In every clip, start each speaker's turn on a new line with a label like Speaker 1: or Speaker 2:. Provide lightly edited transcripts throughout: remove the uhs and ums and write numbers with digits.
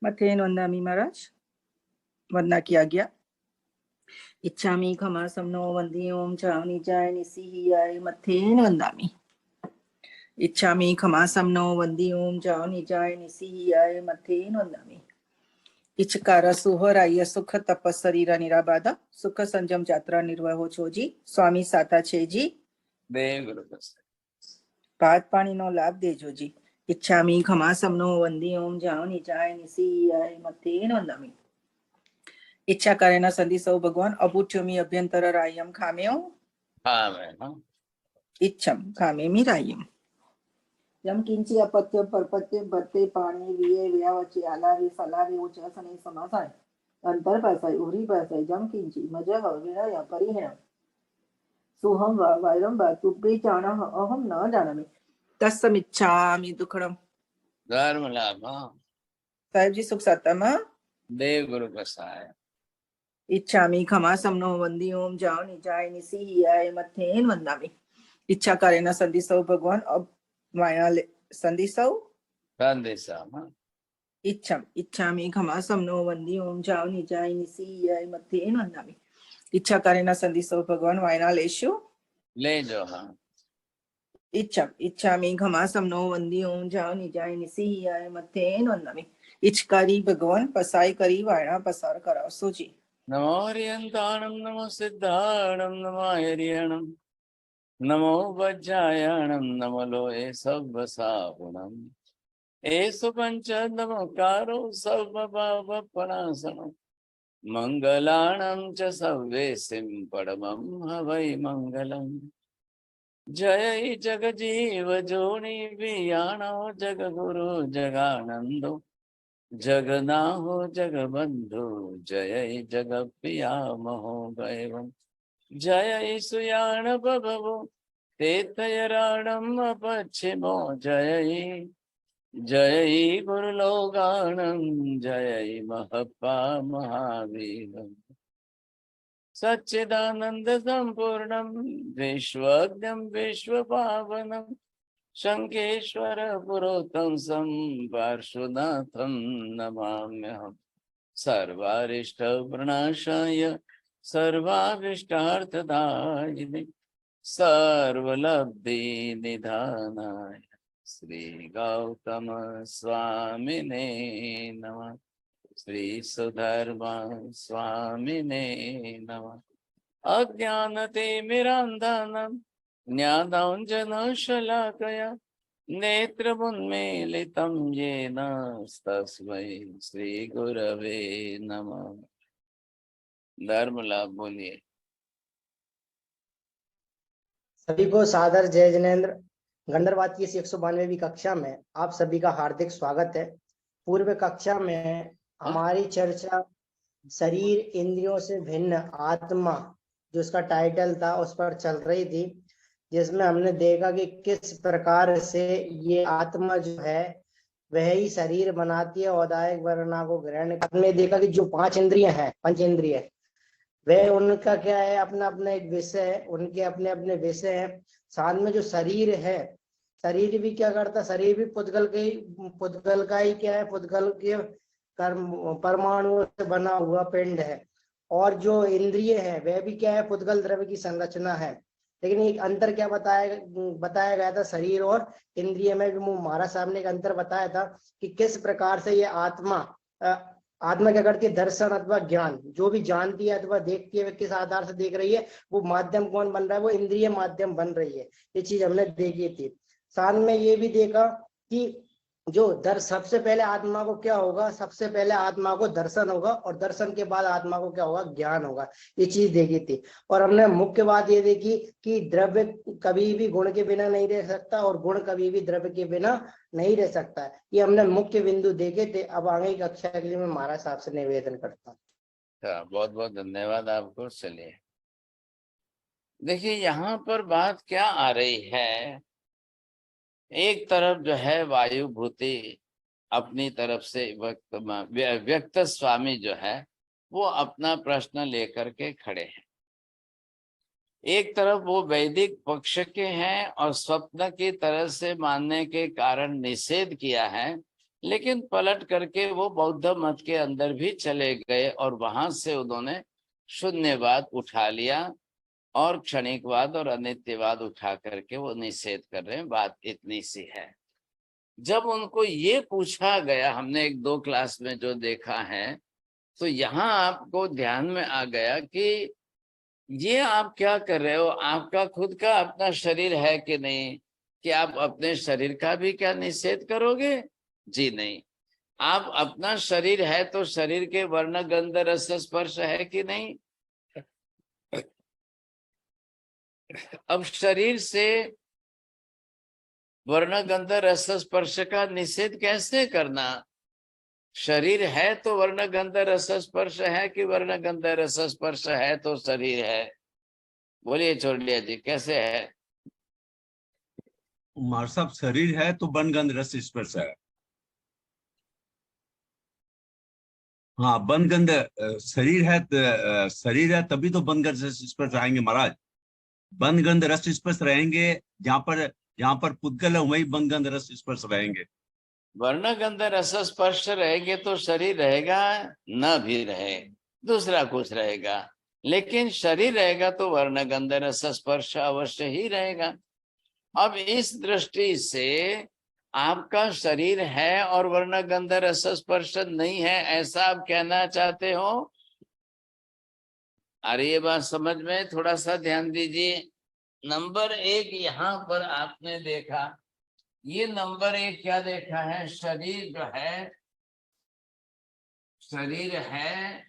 Speaker 1: मथेन वंदामी महाराज, वंदना किया गया। इच्छामी खमासम नो वंदी ओम चावनी जाय निसिहियाय मथेन वंदामी। इच्छामी खमासम नो वंदी ओम चावनी जाय निसिहियाय मथेन वंदामी। इचकार सुहराय सुख तपस शरीर निराबाधा सुख संजम यात्रा निर्वहो छोजी स्वामी साता छेजी
Speaker 2: देव गुरु
Speaker 1: भात पानी नो लाभ देजो जी। इच्छामी खमासम नो वंदी ओम जावनी जाय निसिहियाय मथेन वंदामी। इच्छा करे न संधि सौ भगवान अभूच्योमी अभ्यंतर रायम खाम्यो इच्छम खामे मी रायम। यम किंची अपत्य परपत्य बत्ते पाणी विये व्यावची आलावी फलावी उच्चासने समासाय अंतर पासाय उरी पासाय जम किंची मजह विनय परिहण सुहम वा वायरम वा तुब्बे चाणः अहम न जानामि तस्समिच्छामि दुखड़म।
Speaker 2: धर्म लाभ
Speaker 1: साहिब जी सुख सतम
Speaker 2: देव गुरु प्रसाद।
Speaker 1: इच्छामि खमासम नो वंदी ओम जाओ निजाय निसिहियाय मथेन वंदामि। इच्छा करे न संधि सौ भगवान अब माया संधि सौ इच्छम इच्छामि खमासम नो वंदी ओम जाओ निजाय निसिहियाय मथेन वंदामि। इच्छा करे न संधि सौ भगवान वायना लेशु
Speaker 2: ले जो
Speaker 1: इच्छम इच्छामि खमासम नो वंदी ओम जाओ निजाय निसिहियाय मथेन वंदामि। इच्छकारी भगवान पसाई करी वायना पसार कराओ सोजी।
Speaker 2: नमो हरियंताणं नमो सिद्धाणं नमो हरियणं नमो वज्रायणं नमो लोहे सव्वसावणं एषु पंच नमकारो सर्वभावपणासनं मंगलाणं च सर्वेसिं परमं हवै मंगलम्। जय जगजीव जोनि वियाणो जगगुरु जगानंदो जगनाहो जगबंधु जय जगप्रिया महो भैवं। जय सुयाण बभवो तीर्थयराणम पश्चिमो जय जय गुरुलोगाणं जय महप्पा महावीरम्। सच्चिदानंद संपूर्णं विश्वज्ञं विश्वपावनं शंखेश्वर पुरोतम पार्श्वनाथं नमाम्यहम्। सर्वारिष्ट प्रणाशाय सर्वाभीष्टार्थदायिने सर्वलब्धि निधानाय श्री गौतम स्वामिने नमः। श्री सुधर्मा स्वामिने नमः। अज्ञानतिमिरान्धनं ज्ञानाञ्जनशलाकया नेत्रमुन्मीलितं येन तस्मै श्रीगुरवे नमः। धर्म लाभ बोलिए।
Speaker 3: सभी को सादर जय जिनेन्द्र। गंधर्वाद की इस 192वीं कक्षा में आप सभी का हार्दिक स्वागत है। पूर्व कक्षा में हमारी चर्चा शरीर इंद्रियों से भिन्न आत्मा, जो उसका टाइटल था, उस पर चल रही थी, जिसमें हमने देखा कि किस प्रकार से ये आत्मा जो है वह ही शरीर बनाती है, औदायक वर्णा को ग्रहण। हमने देखा कि जो 5 इंद्रियां हैं, पंच इंद्रिय, वह उनका क्या है, अपना अपना एक विषय है, उनके अपने अपने विषय है। साथ में जो शरीर है, शरीर भी क्या करता, शरीर भी पुद्गल का ही क्या है, पुद्गल के परमाणुओं से बना हुआ पिंड है। और जो इंद्रिय है वह भी क्या है, पुद्गल द्रव्य की संरचना है। लेकिन एक अंतर क्या बताया गया था शरीर और इंद्रिय में, भी महाराज साहब ने एक अंतर बताया था कि किस प्रकार से ये आत्मा क्या करती है, दर्शन अथवा ज्ञान, जो भी जानती है अथवा देखती है, वह किस आधार से देख रही है, वो माध्यम कौन बन रहा है, वो इंद्रिय माध्यम बन रही है। ये चीज हमने देखी थी। साथ में ये भी देखा कि जो सबसे पहले आत्मा को क्या होगा, सबसे पहले आत्मा को दर्शन होगा, और दर्शन के बाद आत्मा को क्या होगा, ज्ञान होगा। ये चीज देखी थी। और हमने मुख्य बात ये देखी कि द्रव्य कभी भी गुण के बिना नहीं रह सकता, और गुण कभी भी द्रव्य के बिना नहीं रह सकता है। ये हमने मुख्य बिंदु देखे थे। अब आगे की कक्षा के लिए मैं महाराज साहब से निवेदन करता हूँ।
Speaker 2: बहुत बहुत धन्यवाद आपको। चलिए देखिए, यहाँ पर बात क्या आ रही है। एक तरफ जो है वायु भूति अपनी तरफ से व्यक्त स्वामी जो है वो अपना प्रश्न लेकर के खड़े हैं। एक तरफ वो वैदिक पक्ष के हैं और स्वप्न की तरह से मानने के कारण निषेध किया है लेकिन पलट करके वो बौद्ध मत के अंदर भी चले गए और वहां से उन्होंने शून्यवाद उठा लिया और क्षणिकवाद और अनित्यवाद उठा करके वो निषेध कर रहे हैं। बात इतनी सी है। जब उनको ये पूछा गया, हमने 1-2 क्लास में जो देखा है, तो यहाँ आपको ध्यान में आ गया कि ये आप क्या कर रहे हो, आपका खुद का अपना शरीर है कि नहीं? कि आप अपने शरीर का भी क्या निषेध करोगे? जी नहीं। आप अपना शरीर है तो शरीर के वर्ण गंध रस स्पर्श है कि नहीं? अब शरीर से वर्ण गंध रस स्पर्श का निषेध कैसे करना? शरीर है तो वर्ण गंध रस स्पर्श है कि वर्ण गंध रस स्पर्श है तो शरीर है? बोलिए चोरलिया जी, कैसे है?
Speaker 4: कुमार साहब, शरीर है तो बन गंध रस स्पर्श है। हाँ, बन गंध शरीर है तभी तो बन गंध रस स्पर्श आएंगे महाराज। बन गंध रस स्पर्श रहेंगे जहाँ पर पुद्गल है वही बन गंध रस स्पर्श रहेंगे।
Speaker 2: वर्ण गंध रस स्पर्श रहेंगे तो शरीर रहेगा न भी रहे, दूसरा कुछ रहेगा, लेकिन शरीर रहेगा तो वर्ण गंध रस स्पर्श अवश्य ही रहेगा। अब इस दृष्टि से आपका शरीर है और वर्ण गंध रस स्पर्श नहीं है, ऐसा आप कहना चाहते हो? अरे ये बात समझ में थोड़ा सा ध्यान दीजिए। नंबर 1 यहाँ पर आपने देखा, ये नंबर 1 क्या देखा है? शरीर जो है, शरीर है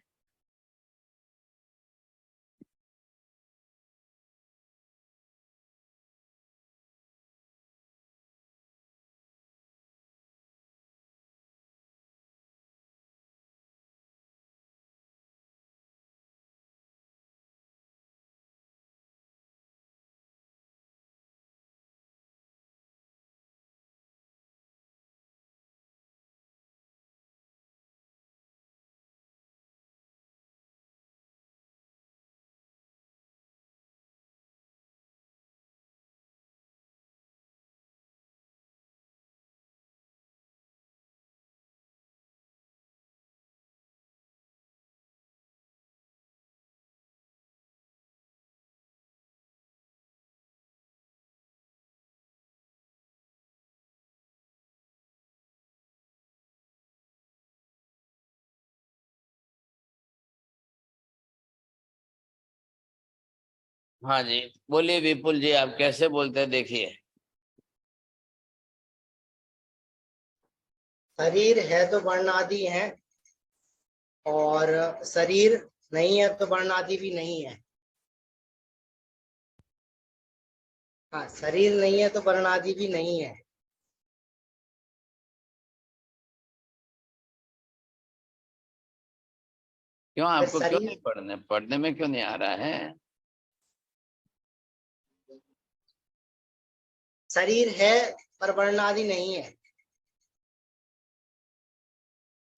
Speaker 2: हाँ जी, बोलिए विपुल जी, आप कैसे बोलते हैं देखिए।
Speaker 3: शरीर है तो वर्णादि है और शरीर नहीं है तो वर्णादि भी नहीं है। हाँ, शरीर नहीं है तो वर्णादि भी नहीं है।
Speaker 2: क्यों, आपको क्यों
Speaker 3: शरीर
Speaker 2: नहीं पढ़ने में क्यों नहीं आ रहा है?
Speaker 3: शरीर है पर वर्णादि नहीं है।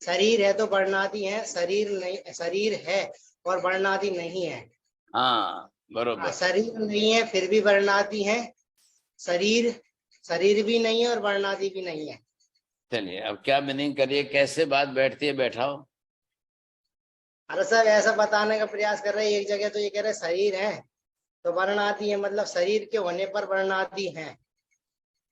Speaker 3: शरीर है तो वर्णादि है, शरीर नहीं, शरीर है और वर्णादि नहीं है।
Speaker 2: हाँ बरोबर।
Speaker 3: शरीर नहीं है फिर भी वर्णादि है, शरीर शरीर भी नहीं है और वर्णादि भी नहीं है।
Speaker 2: चलिए अब क्या मीनिंग करिए, कैसे बात बैठती है, बैठाओ।
Speaker 3: अरे सर, ऐसा बताने का प्रयास कर रहे हैं, एक जगह तो ये कह रहे शरीर है तो वर्णादि है, मतलब शरीर के होने पर वर्णादि है,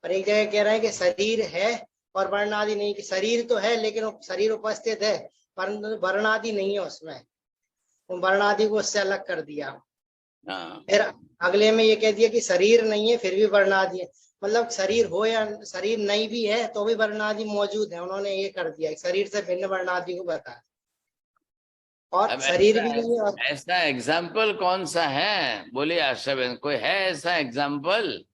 Speaker 3: और एक जगह कह रहे हैं कि शरीर है और वर्णादि नहीं, कि शरीर तो है लेकिन शरीर उपस्थित है परंतु वर्णादि नहीं है उसमें, वर्णादि को उससे अलग कर दिया।
Speaker 2: हाँ
Speaker 3: फिर अगले में ये कह दिया कि शरीर नहीं है फिर भी वर्णादि है, मतलब शरीर हो या शरीर नहीं भी है तो भी वर्णादि मौजूद है, उन्होंने ये कर दिया, शरीर से भिन्न वर्णादि को बताया। और
Speaker 2: अब
Speaker 3: शरीर भी नहीं है और
Speaker 2: ऐसा एग्जाम्पल कौन सा है? बोलिए आशा बहन, कोई है ऐसा एग्जाम्पल?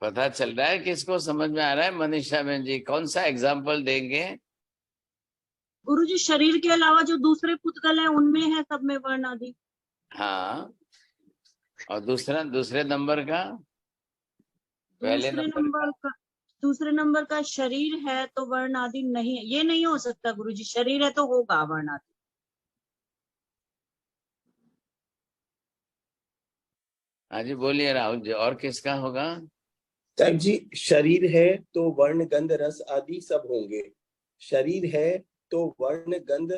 Speaker 2: पता चल रहा है किसको समझ में आ रहा है? मनीषा बहन जी कौन सा एग्जाम्पल देंगे?
Speaker 5: गुरुजी, शरीर के अलावा जो दूसरे पुद्गल हैं उनमें है सब में वर्ण आदि।
Speaker 2: हाँ, और दूसरे नंबर का, पहले
Speaker 5: दूसरे नंबर का शरीर है तो वर्ण आदि नहीं है, ये नहीं हो सकता गुरुजी, शरीर है तो होगा वर्ण आदि।
Speaker 2: हाँ जी बोलिए राहुल जी, और किसका होगा?
Speaker 6: साहब जी, शरीर है तो वर्ण गंध रस आदि सब होंगे। शरीर है तो वर्ण गंध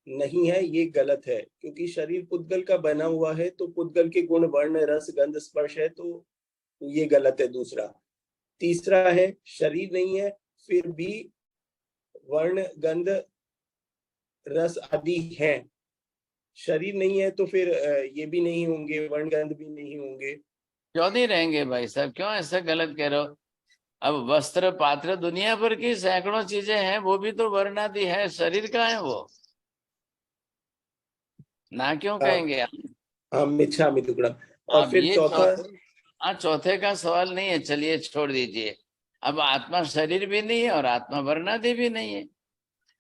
Speaker 6: नहीं है, ये गलत है, क्योंकि शरीर पुद्गल का बना हुआ है, तो पुद्गल के गुण वर्ण रस गंध स्पर्श है, तो ये गलत है। दूसरा, तीसरा है शरीर नहीं है फिर भी वर्ण गंध रस आदि है। शरीर नहीं है तो फिर ये भी नहीं होंगे, वर्ण गंध भी नहीं होंगे।
Speaker 2: क्यों नहीं रहेंगे भाई साहब, क्यों ऐसा गलत कह रहे हो? अब वस्त्र पात्र दुनिया भर की सैकड़ों चीजें हैं, वो भी तो वर्णादि है, शरीर का है वो, ना क्यों कहेंगे आप?
Speaker 6: हम इच्छामि दुक्कड़म। और
Speaker 2: अब
Speaker 6: फिर
Speaker 2: ये
Speaker 6: चौथा,
Speaker 2: चौथे का सवाल नहीं है, चलिए छोड़ दीजिए। अब आत्मा शरीर भी नहीं है और आत्मा वर्णादि भी नहीं है,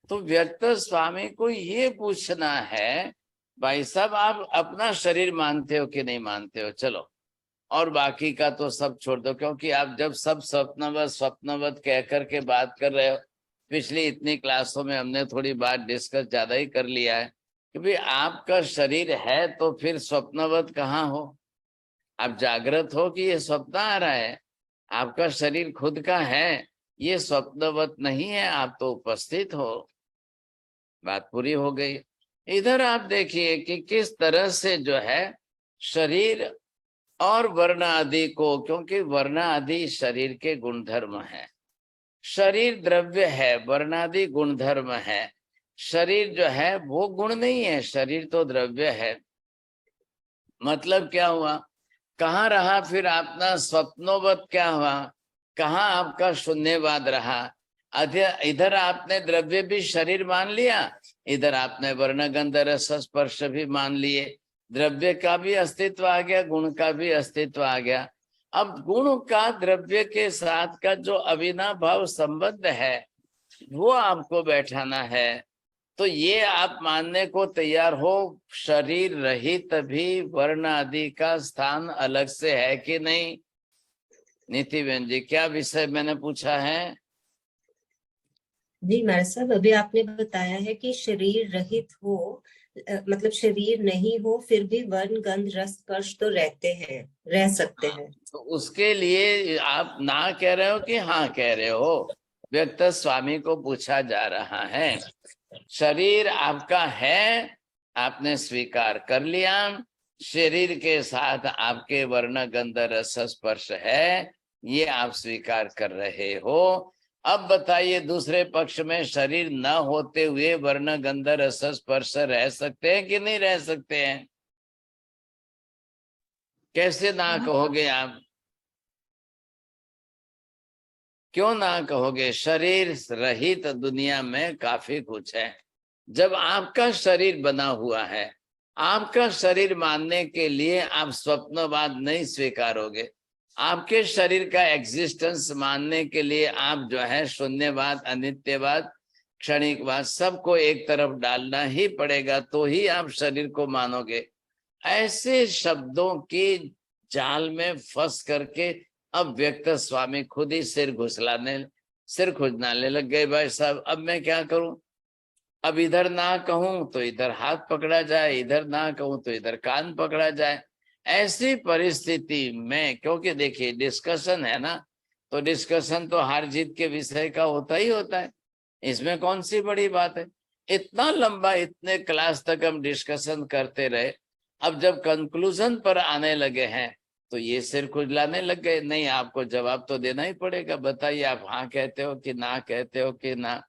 Speaker 2: तो व्यक्त स्वामी को ये पूछना है, भाई साहब आप अपना शरीर मानते हो कि नहीं मानते हो? चलो, और बाकी का तो सब छोड़ दो, क्योंकि आप जब सब स्वप्नवत कह करके बात कर रहे हो, पिछली इतनी क्लासों में हमने थोड़ी बात डिस्कस ज्यादा ही कर लिया है कि भाई आपका शरीर है तो फिर स्वप्नवत कहाँ हो? आप जागृत हो कि ये स्वप्न आ रहा है? आपका शरीर खुद का है, ये स्वप्नवत नहीं है, आप तो उपस्थित हो। बात पूरी हो गई। इधर आप देखिए कि किस तरह से जो है शरीर और वर्ण आदि को, क्योंकि वर्ण आदि शरीर के गुणधर्म है, शरीर द्रव्य है, वर्णादि गुणधर्म है। शरीर जो है वो गुण नहीं है, शरीर तो द्रव्य है। मतलब क्या हुआ? कहाँ रहा फिर अपना स्वप्नोवत, क्या हुआ? कहाँ आपका शून्यवाद रहा? इधर आपने द्रव्य भी शरीर मान लिया, इधर आपने वर्ण गंध रस स्पर्श भी मान लिए, द्रव्य का भी अस्तित्व आ गया, गुण का भी अस्तित्व आ गया। अब गुण का द्रव्य के साथ का जो अविनाभाव संबंध है वो आपको बैठाना है। तो ये आप मानने को तैयार हो, शरीर रहित भी वर्ण आदि का स्थान अलग से है कि नहीं? नीति बहन जी, क्या विषय मैंने पूछा है?
Speaker 7: जी महाराज साहब, अभी आपने बताया है कि शरीर रहित हो, मतलब शरीर नहीं हो फिर भी वर्ण गंध रस स्पर्श तो रहते हैं, रह सकते हैं।
Speaker 2: तो उसके लिए आप ना कह रहे हो कि हाँ कह रहे हो? व्यक्त स्वामी को पूछा जा रहा है। शरीर आपका है, आपने स्वीकार कर लिया, शरीर के साथ आपके वर्ण गंध रस स्पर्श है, ये आप स्वीकार कर रहे हो। अब बताइए दूसरे पक्ष में शरीर न होते हुए वर्ण गंध रस स्पर्श रह सकते हैं कि नहीं रह सकते हैं? कैसे ना कहोगे आप? क्यों ना कहोगे? शरीर रहित दुनिया में काफी कुछ है। जब आपका शरीर बना हुआ है, आपका शरीर मानने के लिए आप स्वप्नवाद नहीं स्वीकारोगे, आपके शरीर का एग्जिस्टेंस मानने के लिए आप जो है शून्यवाद, अनित्यवाद, क्षणिकवाद सबको एक तरफ डालना ही पड़ेगा, तो ही आप शरीर को मानोगे। ऐसे शब्दों के जाल में फंस करके अब व्यक्त स्वामी खुद ही सिर खुजलाने लग गए। भाई साहब अब मैं क्या करूं? अब इधर ना कहूं तो इधर हाथ पकड़ा जाए, इधर ना कहूं तो इधर कान पकड़ा जाए। ऐसी परिस्थिति में, क्योंकि देखिए डिस्कशन है ना, तो डिस्कशन तो हार जीत के विषय का होता ही होता है, इसमें कौन सी बड़ी बात है? इतना लंबा, इतने क्लास तक हम डिस्कशन करते रहे, अब जब कंक्लूजन पर आने लगे हैं तो ये सिर खुजलाने लग गए। नहीं, आपको जवाब तो देना ही पड़ेगा। बताइए, आप हाँ कहते हो कि ना कहते हो कि ना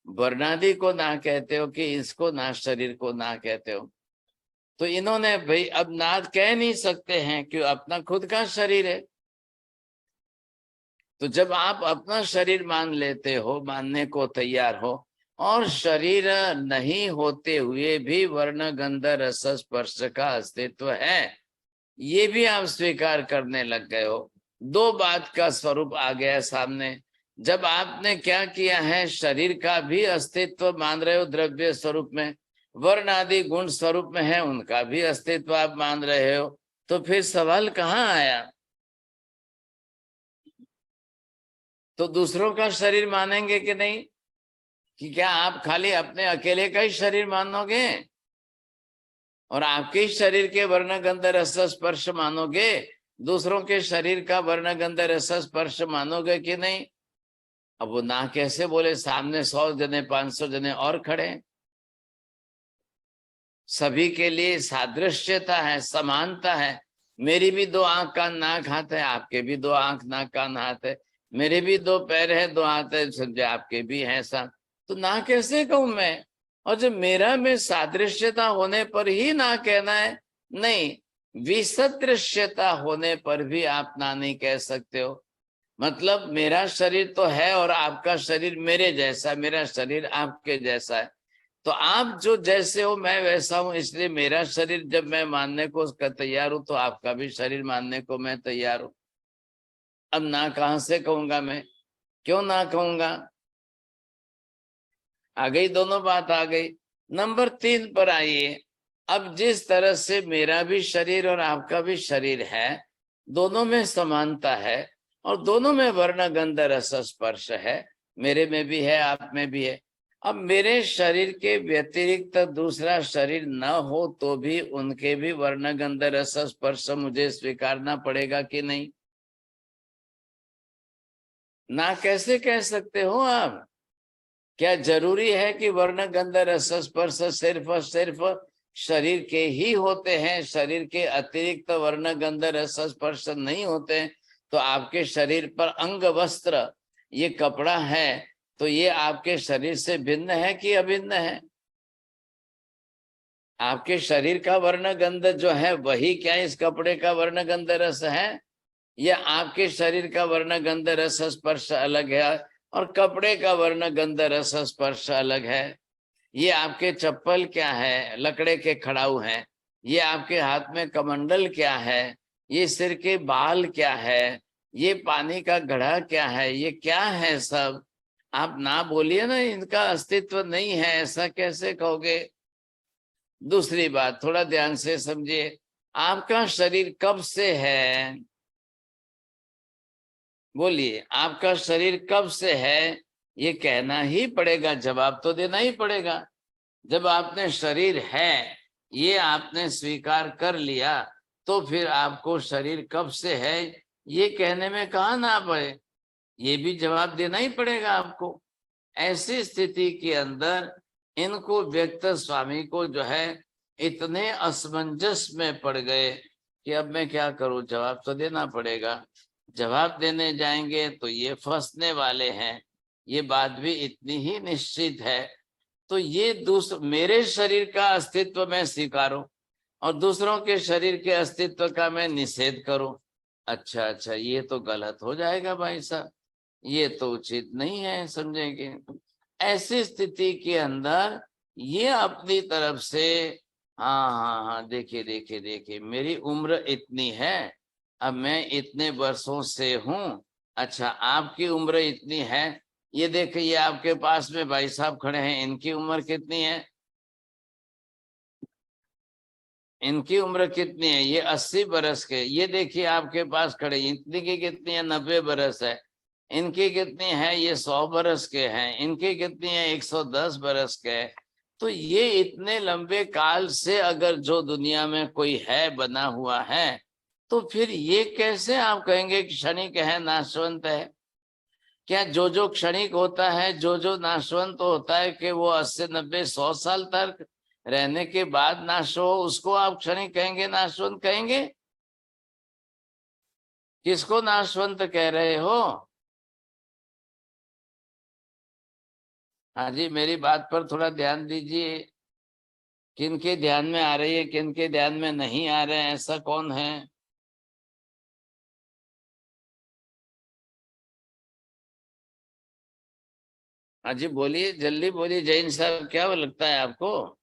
Speaker 2: वर्णादि को ना कहते हो कि इसको ना शरीर को ना कहते हो? तो इन्होंने भाई अब ना कह नहीं सकते हैं कि अपना खुद का शरीर है। तो जब आप अपना शरीर मान लेते हो, मानने को तैयार हो, और शरीर नहीं होते हुए भी वर्ण गंध रस स्पर्श का अस्तित्व है, ये भी आप स्वीकार करने लग गए हो, दो बात का स्वरूप आ गया सामने। जब आपने क्या किया है, शरीर का भी अस्तित्व मान रहे हो द्रव्य स्वरूप में, वर्ण आदि गुण स्वरूप में है, उनका भी अस्तित्व आप मान रहे हो, तो फिर सवाल कहाँ आया? तो दूसरों का शरीर मानेंगे कि नहीं? कि क्या आप खाली अपने अकेले का ही शरीर मानोगे और आपके ही शरीर के वर्ण गंध रस स्पर्श मानोगे? दूसरों के शरीर का वर्ण गंध रस स्पर्श मानोगे कि नहीं? अब वो ना कैसे बोले, सामने 100 जने 500 जने और खड़े हैं। सभी के लिए सादृश्यता है, समानता है। मेरी भी 2 आंख कान नाक हाथ है, आपके भी 2 आंख नाक कान हाथ है। मेरे भी 2 पैर है 2 हाथ है, समझे, आपके भी है ऐसा। तो ना कैसे कहूं मैं? और जब मेरा में सादृश्यता होने पर ही ना कहना है, नहीं, विसदृश्यता होने पर भी आप ना नहीं कह सकते हो। मतलब मेरा शरीर तो है और आपका शरीर मेरे जैसा, मेरा शरीर आपके जैसा है। तो आप जो जैसे हो मैं वैसा हूं, इसलिए मेरा शरीर जब मैं मानने को तैयार हूं तो आपका भी शरीर मानने को मैं तैयार हूं। अब ना कहां से कहूंगा मैं? क्यों ना कहूंगा? आ गई, दोनों बात आ गई। नंबर 3 पर आइए। अब जिस तरह से मेरा भी शरीर और आपका भी शरीर है, दोनों में समानता है और दोनों में वर्ण गंध रस स्पर्श है, मेरे में भी है आप में भी है। अब मेरे शरीर के व्यतिरिक्त दूसरा शरीर न हो तो भी उनके भी वर्ण गंध रस स्पर्श मुझे स्वीकारना पड़ेगा कि नहीं? ना कैसे कह सकते हो आप? क्या जरूरी है कि वर्ण गंध रस स्पर्श सिर्फ और सिर्फ शरीर के ही होते हैं? शरीर के अतिरिक्त वर्ण गंध रस स्पर्श नहीं होते हैं? तो आपके शरीर पर अंग वस्त्र, ये कपड़ा है, तो ये आपके शरीर से भिन्न है कि अभिन्न है? आपके शरीर का वर्ण गंध जो है वही क्या इस कपड़े का वर्ण गंध रस है? या आपके शरीर का वर्ण गंध रस स्पर्श अलग है और कपड़े का वर्ण गंध रस स्पर्श अलग है? ये आपके चप्पल क्या है, लकड़े के खड़ाऊ हैं? ये आपके हाथ में कमंडल क्या है? ये सिर के बाल क्या है? ये पानी का घड़ा क्या है? ये क्या है सब? आप ना बोलिए ना, इनका अस्तित्व नहीं है, ऐसा कैसे कहोगे? दूसरी बात थोड़ा ध्यान से समझिए, आपका शरीर कब से है? बोलिए, आपका शरीर कब से है? ये कहना ही पड़ेगा, जवाब तो देना ही पड़ेगा। जब आपने शरीर है ये आपने स्वीकार कर लिया, तो फिर आपको शरीर कब से है ये कहने में कहाँ ना पड़े, ये भी जवाब देना ही पड़ेगा आपको। ऐसी स्थिति के अंदर इनको व्यक्त स्वामी को जो है इतने असमंजस में पड़ गए कि अब मैं क्या करूं, जवाब तो देना पड़ेगा। जवाब देने जाएंगे तो ये फंसने वाले हैं, ये बात भी इतनी ही निश्चित है। तो ये मेरे शरीर का अस्तित्व मैं स्वीकारूं और दूसरों के शरीर के अस्तित्व का मैं निषेध करूं, अच्छा अच्छा, ये तो गलत हो जाएगा भाई साहब, ये तो उचित नहीं है, समझेंगे। ऐसी स्थिति के अंदर ये अपनी तरफ से हाँ हाँ हाँ, देखिए देखिए देखिए, मेरी उम्र इतनी है, अब मैं इतने वर्षों से हूँ, अच्छा आपकी उम्र इतनी है, ये देखिए ये आपके पास में भाई साहब खड़े हैं, इनकी उम्र कितनी है? इनकी उम्र कितनी है? ये 80 बरस के। ये देखिए आपके पास खड़े, इतनी की कितनी है? 90 बरस है। इनकी कितनी है? ये 100 बरस के हैं। इनकी कितनी है? 110 बरस के। तो ये इतने लंबे काल से अगर जो दुनिया में कोई है, बना हुआ है, तो फिर ये कैसे आप कहेंगे कि क्षणिक है, नाशवंत है? क्या जो क्षणिक होता है, जो नाशवंत होता है, कि वो 80 90 100 साल तक रहने के बाद नाश हो, उसको आप क्षणिक कहेंगे, नाशवंत कहेंगे? किसको नाशवंत कह रहे हो? हाँ जी, मेरी बात पर थोड़ा ध्यान दीजिए। किनके ध्यान में आ रही है, किनके ध्यान में नहीं आ रहे हैं, ऐसा कौन है? हाँ जी बोलिए, जल्दी बोलिए। जैन साहब, क्या वो लगता है आपको?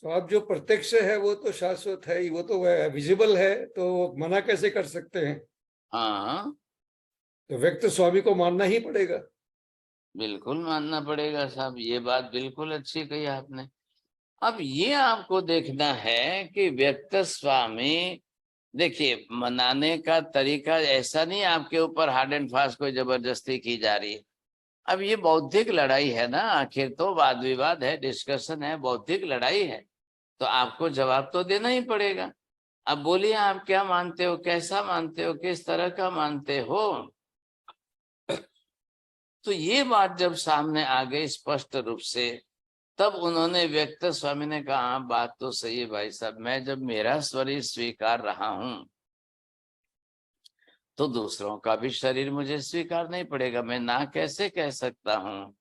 Speaker 8: तो आप जो प्रत्यक्ष है वो तो शाश्वत है ही, वो तो विजिबल है, तो मना कैसे कर सकते हैं?
Speaker 2: हाँ
Speaker 8: तो व्यक्त स्वामी को मानना ही पड़ेगा।
Speaker 2: बिल्कुल मानना पड़ेगा साहब, ये बात बिल्कुल अच्छी कही आपने। अब ये आपको देखना है कि व्यक्त स्वामी, देखिए मनाने का तरीका ऐसा नहीं आपके ऊपर हार्ड एंड फास्ट कोई जबरदस्ती की जा रही है। अब ये बौद्धिक लड़ाई है ना, आखिर तो वाद विवाद है, डिस्कशन है, बौद्धिक लड़ाई है, तो आपको जवाब तो देना ही पड़ेगा। अब बोलिए आप क्या मानते हो, कैसा मानते हो, किस तरह का मानते हो। तो ये बात जब सामने आ गई स्पष्ट रूप से, तब उन्होंने व्यक्त स्वामी ने कहा हाँ बात तो सही है भाई साहब, मैं जब मेरा शरीर स्वीकार रहा हूं तो दूसरों का भी शरीर मुझे स्वीकार नहीं पड़ेगा, मैं ना कैसे कह सकता हूँ।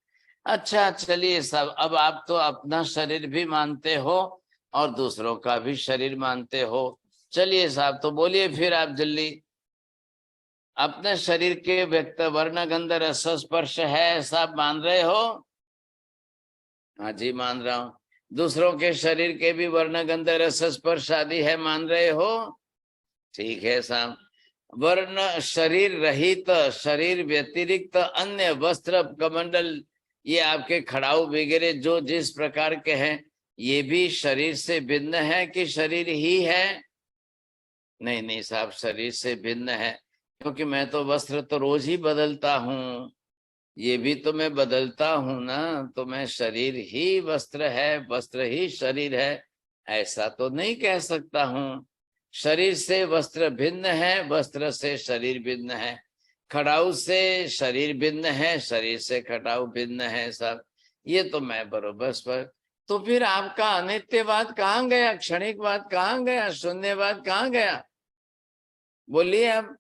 Speaker 2: अच्छा चलिए साहब, अब आप तो अपना शरीर भी मानते हो और दूसरों का भी शरीर मानते हो, चलिए साहब तो बोलिए फिर आप जल्दी, अपने शरीर के व्यक्त वर्ण गंध रस स्पर्श है ऐसा आप मान रहे हो। हाँ जी मान रहा हूँ। दूसरों के शरीर के भी वर्ण गंध रस स्पर्श आदि है, मान रहे हो। ठीक है साहब। वर्ण शरीर रहित, शरीर व्यतिरिक्त अन्य वस्त्र कमंडल, ये आपके खड़ाऊ वगैरह जो जिस प्रकार के हैं, ये भी शरीर से भिन्न है कि शरीर ही है। नहीं नहीं साहब, शरीर से भिन्न है, क्योंकि मैं तो वस्त्र तो रोज ही बदलता हूँ, ये भी तो मैं बदलता हूं ना, तो मैं शरीर ही वस्त्र है, वस्त्र ही शरीर है, ऐसा तो नहीं कह सकता हूं। शरीर से वस्त्र भिन्न है, वस्त्र से शरीर भिन्न है, खड़ाऊ से शरीर भिन्न है, शरीर से खड़ाऊ भिन्न है सब, ये तो मैं बरोबर स्पष्ट। तो फिर आपका अनित्यवाद कहाँ गया, क्षणिकवाद कहाँ गया, शून्यवाद कहाँ गया, बोलिए आप।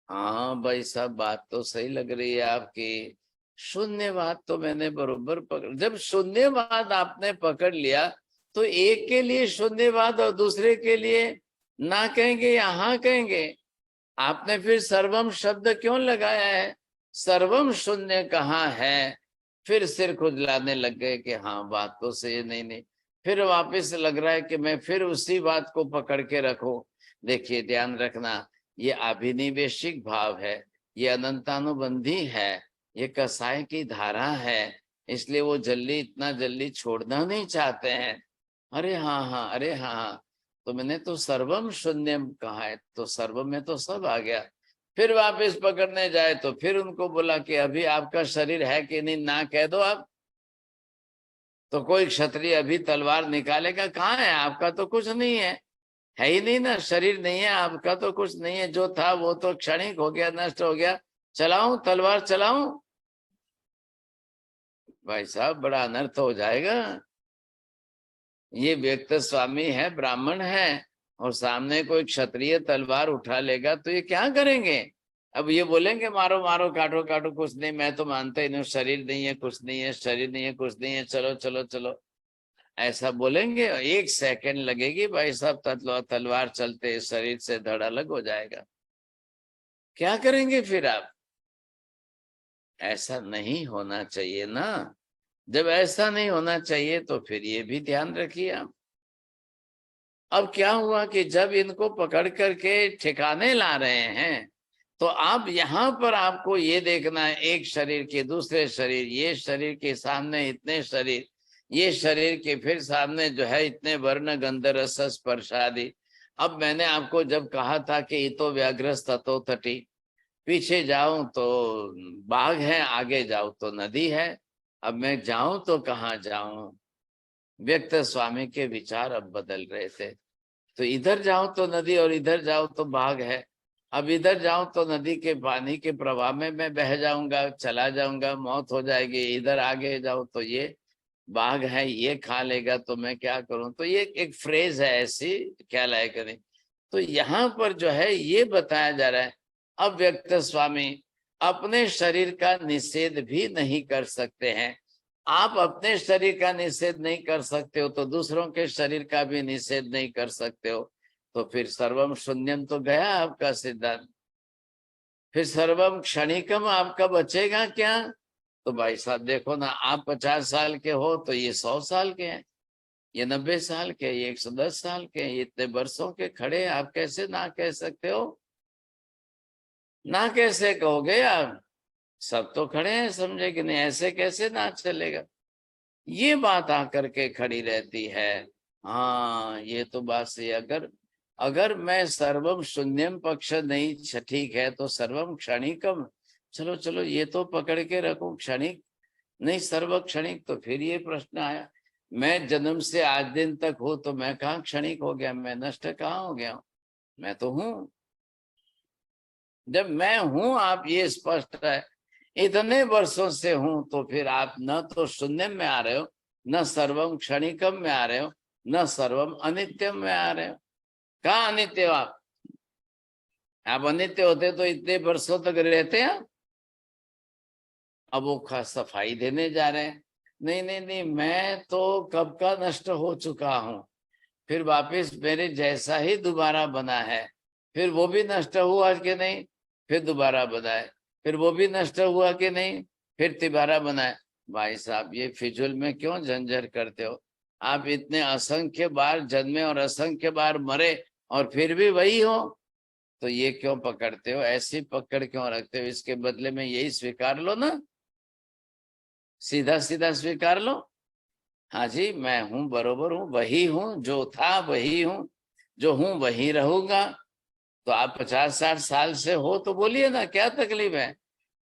Speaker 2: हाँ भाई साहब बात तो सही लग रही है आपकी, शून्यवाद तो मैंने बरोबर पकड़, जब शून्यवाद आपने पकड़ लिया तो एक के लिए शून्यवाद और दूसरे के लिए ना कहेंगे या हाँ कहेंगे। आपने फिर सर्वम शब्द क्यों लगाया है, सर्वम शून्य कहाँ है, फिर सिर खुजलाने लग गए कि हाँ बात तो सही, नहीं नहीं, फिर वापस लग रहा है कि मैं फिर उसी बात को पकड़ के रखूं। देखिए ध्यान रखना, ये अभिनिवेशिक भाव है, ये अनंतानुबंधी है, ये कसाय की धारा है, इसलिए वो जल्दी इतना जल्दी छोड़ना नहीं चाहते हैं। अरे हाँ हाँ, अरे हाँ हाँ, तो मैंने तो सर्वम शून्यम कहा है, तो सर्वम में तो सब आ गया। फिर वापस पकड़ने जाए तो फिर उनको बोला कि अभी आपका शरीर है कि नहीं, ना कह दो आप। तो कोई क्षत्रिय अभी तलवार निकालेगा, कहाँ है आपका, तो कुछ नहीं है ही नहीं ना, शरीर नहीं है आपका, तो कुछ नहीं है, जो था वो तो क्षणिक हो गया, नष्ट हो गया, चलाऊं तलवार चलाऊं, भाई साहब बड़ा अनर्थ हो जाएगा। ये व्यक्त स्वामी है, ब्राह्मण है, और सामने कोई क्षत्रिय तलवार उठा लेगा तो ये क्या करेंगे। अब ये बोलेंगे मारो मारो काटो काटो, कुछ नहीं, मैं तो मानता ही नहीं, शरीर नहीं है, कुछ नहीं है, शरीर नहीं है, कुछ नहीं है, चलो चलो चलो, ऐसा बोलेंगे। एक सेकंड लगेगी भाई साहब, तलवार चलते शरीर से धड़ अलग हो जाएगा, क्या करेंगे फिर आप। ऐसा नहीं होना चाहिए ना, जब ऐसा नहीं होना चाहिए तो फिर ये भी ध्यान रखिए आप। अब क्या हुआ कि जब इनको पकड़ करके ठिकाने ला रहे हैं, तो आप यहाँ पर आपको ये देखना है, एक शरीर के दूसरे शरीर, ये शरीर के सामने इतने शरीर, ये शरीर के फिर सामने जो है इतने वर्ण गंध रस स्पर्श आदि। अब मैंने आपको जब कहा था कि इतो व्याघ्रस्त ततो तटी, पीछे जाऊं तो बाघ है, आगे जाऊं तो नदी है, अब मैं जाऊं तो कहाँ जाऊं। व्यक्त स्वामी के विचार अब बदल रहे थे, तो इधर जाऊं तो नदी और इधर जाऊं तो बाघ है, अब इधर जाऊं तो नदी के पानी के प्रवाह में मैं बह जाऊंगा, चला जाऊंगा, मौत हो जाएगी, इधर आगे जाऊं तो ये बाघ है, ये खा लेगा, तो मैं क्या करूं। तो ये एक फ्रेज है ऐसी, क्या लायक नहीं। तो यहाँ पर जो है ये बताया जा रहा है, अब व्यक्त स्वामी अपने शरीर का निषेध भी नहीं कर सकते हैं। आप अपने शरीर का निषेध नहीं कर सकते हो तो दूसरों के शरीर का भी निषेध नहीं कर सकते हो, तो फिर सर्वम शून्यम तो गया आपका सिद्धांत, फिर सर्वम क्षणिकम आपका बचेगा क्या। तो भाई साहब देखो ना, आप 50 साल के हो तो ये 100 साल के हैं, ये 90 साल के, ये 110 साल के, ये इतने वर्षों के खड़े, आप कैसे ना कह सकते हो, ना कैसे कहोगे आप, सब तो खड़े हैं, समझे कि नहीं, ऐसे कैसे ना चलेगा। ये बात आकर के खड़ी रहती है। हाँ ये तो बात सही, अगर अगर मैं सर्वम शून्यम पक्ष नहीं, ठीक है, तो सर्वम क्षणिकम, चलो चलो ये तो पकड़ के रखो, क्षणिक नहीं सर्व क्षणिक, तो फिर ये प्रश्न आया, मैं जन्म से आज दिन तक हूं तो मैं कहाँ क्षणिक हो गया, मैं नष्ट कहाँ हो गया हूं? मैं तो हूं। जब मैं हूं, आप ये स्पष्ट है, इतने वर्षों से हूं, तो फिर आप न तो शून्य में आ रहे हो, न सर्वम क्षणिकम में आ रहे हो, न सर्वम अनित्यम में आ रहे हो। कहाँ अनित्य हो आप? आप अनित्य होते तो इतने वर्षों तक रहते हैं। अब वो सफाई देने जा रहे हैं, नहीं नहीं नहीं, मैं तो कब का नष्ट हो चुका हूं, फिर वापस मेरे जैसा ही दोबारा बना है, फिर वो भी नष्ट हुआ कि नहीं, फिर दोबारा बनाए, फिर वो भी नष्ट हुआ कि नहीं, फिर दोबारा बनाए। भाई साहब, ये फिजूल में क्यों झंझट करते हो? आप इतने असंख्य बार जन्मे और असंख्य बार मरे और फिर भी वही हो, तो ये क्यों पकड़ते हो? ऐसी पकड़ क्यों रखते हो? इसके बदले में यही स्वीकार लो ना, सीधा सीधा स्वीकार लो। हाँ जी, मैं हूं, बरोबर हूं, वही हूं, जो था वही हूं, जो हूं वही रहूंगा। तो आप 50-60 साल से हो तो बोलिए ना, क्या तकलीफ है?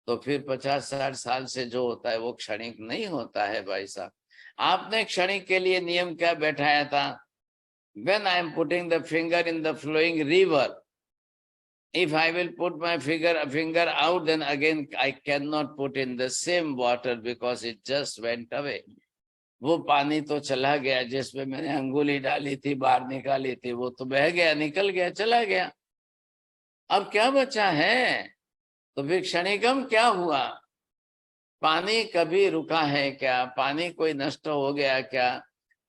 Speaker 2: तो फिर 50-60 साल से जो होता है वो क्षणिक नहीं होता है भाई साहब। आपने क्षणिक के लिए नियम क्या बैठाया था? When I am putting the finger in the flowing river, if I will put my finger out, then again I cannot put in the same water because it just went away. वो पानी तो चला गया जिसमें मैंने अंगुली डाली थी, बाहर निकाली थी, वो तो बह गया, निकल गया, चला गया। अब क्या बचा है? तो फिर क्षणिकम क्या हुआ? पानी कभी रुका है क्या? पानी कोई नष्ट हो गया क्या?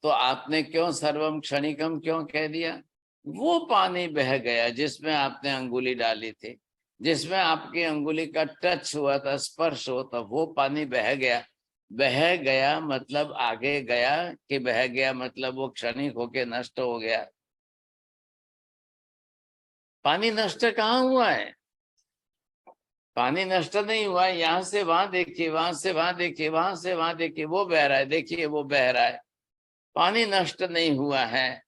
Speaker 2: तो आपने क्यों सर्वम क्षणिकम क्यों कह दिया? वो पानी बह गया जिसमें आपने अंगुली डाली थी, जिसमें आपकी अंगुली का टच हुआ था, स्पर्श होता, वो पानी बह गया। बह गया मतलब आगे गया, कि बह गया मतलब वो क्षणिक होके नष्ट हो गया? पानी नष्ट कहाँ हुआ है? पानी नष्ट नहीं हुआ है। यहाँ से वहां देखिए, वहां से वहां देखिए, वहां से वहां देखिए, वो बह रहा है, देखिए वो बह रहा है। पानी नष्ट नहीं हुआ है,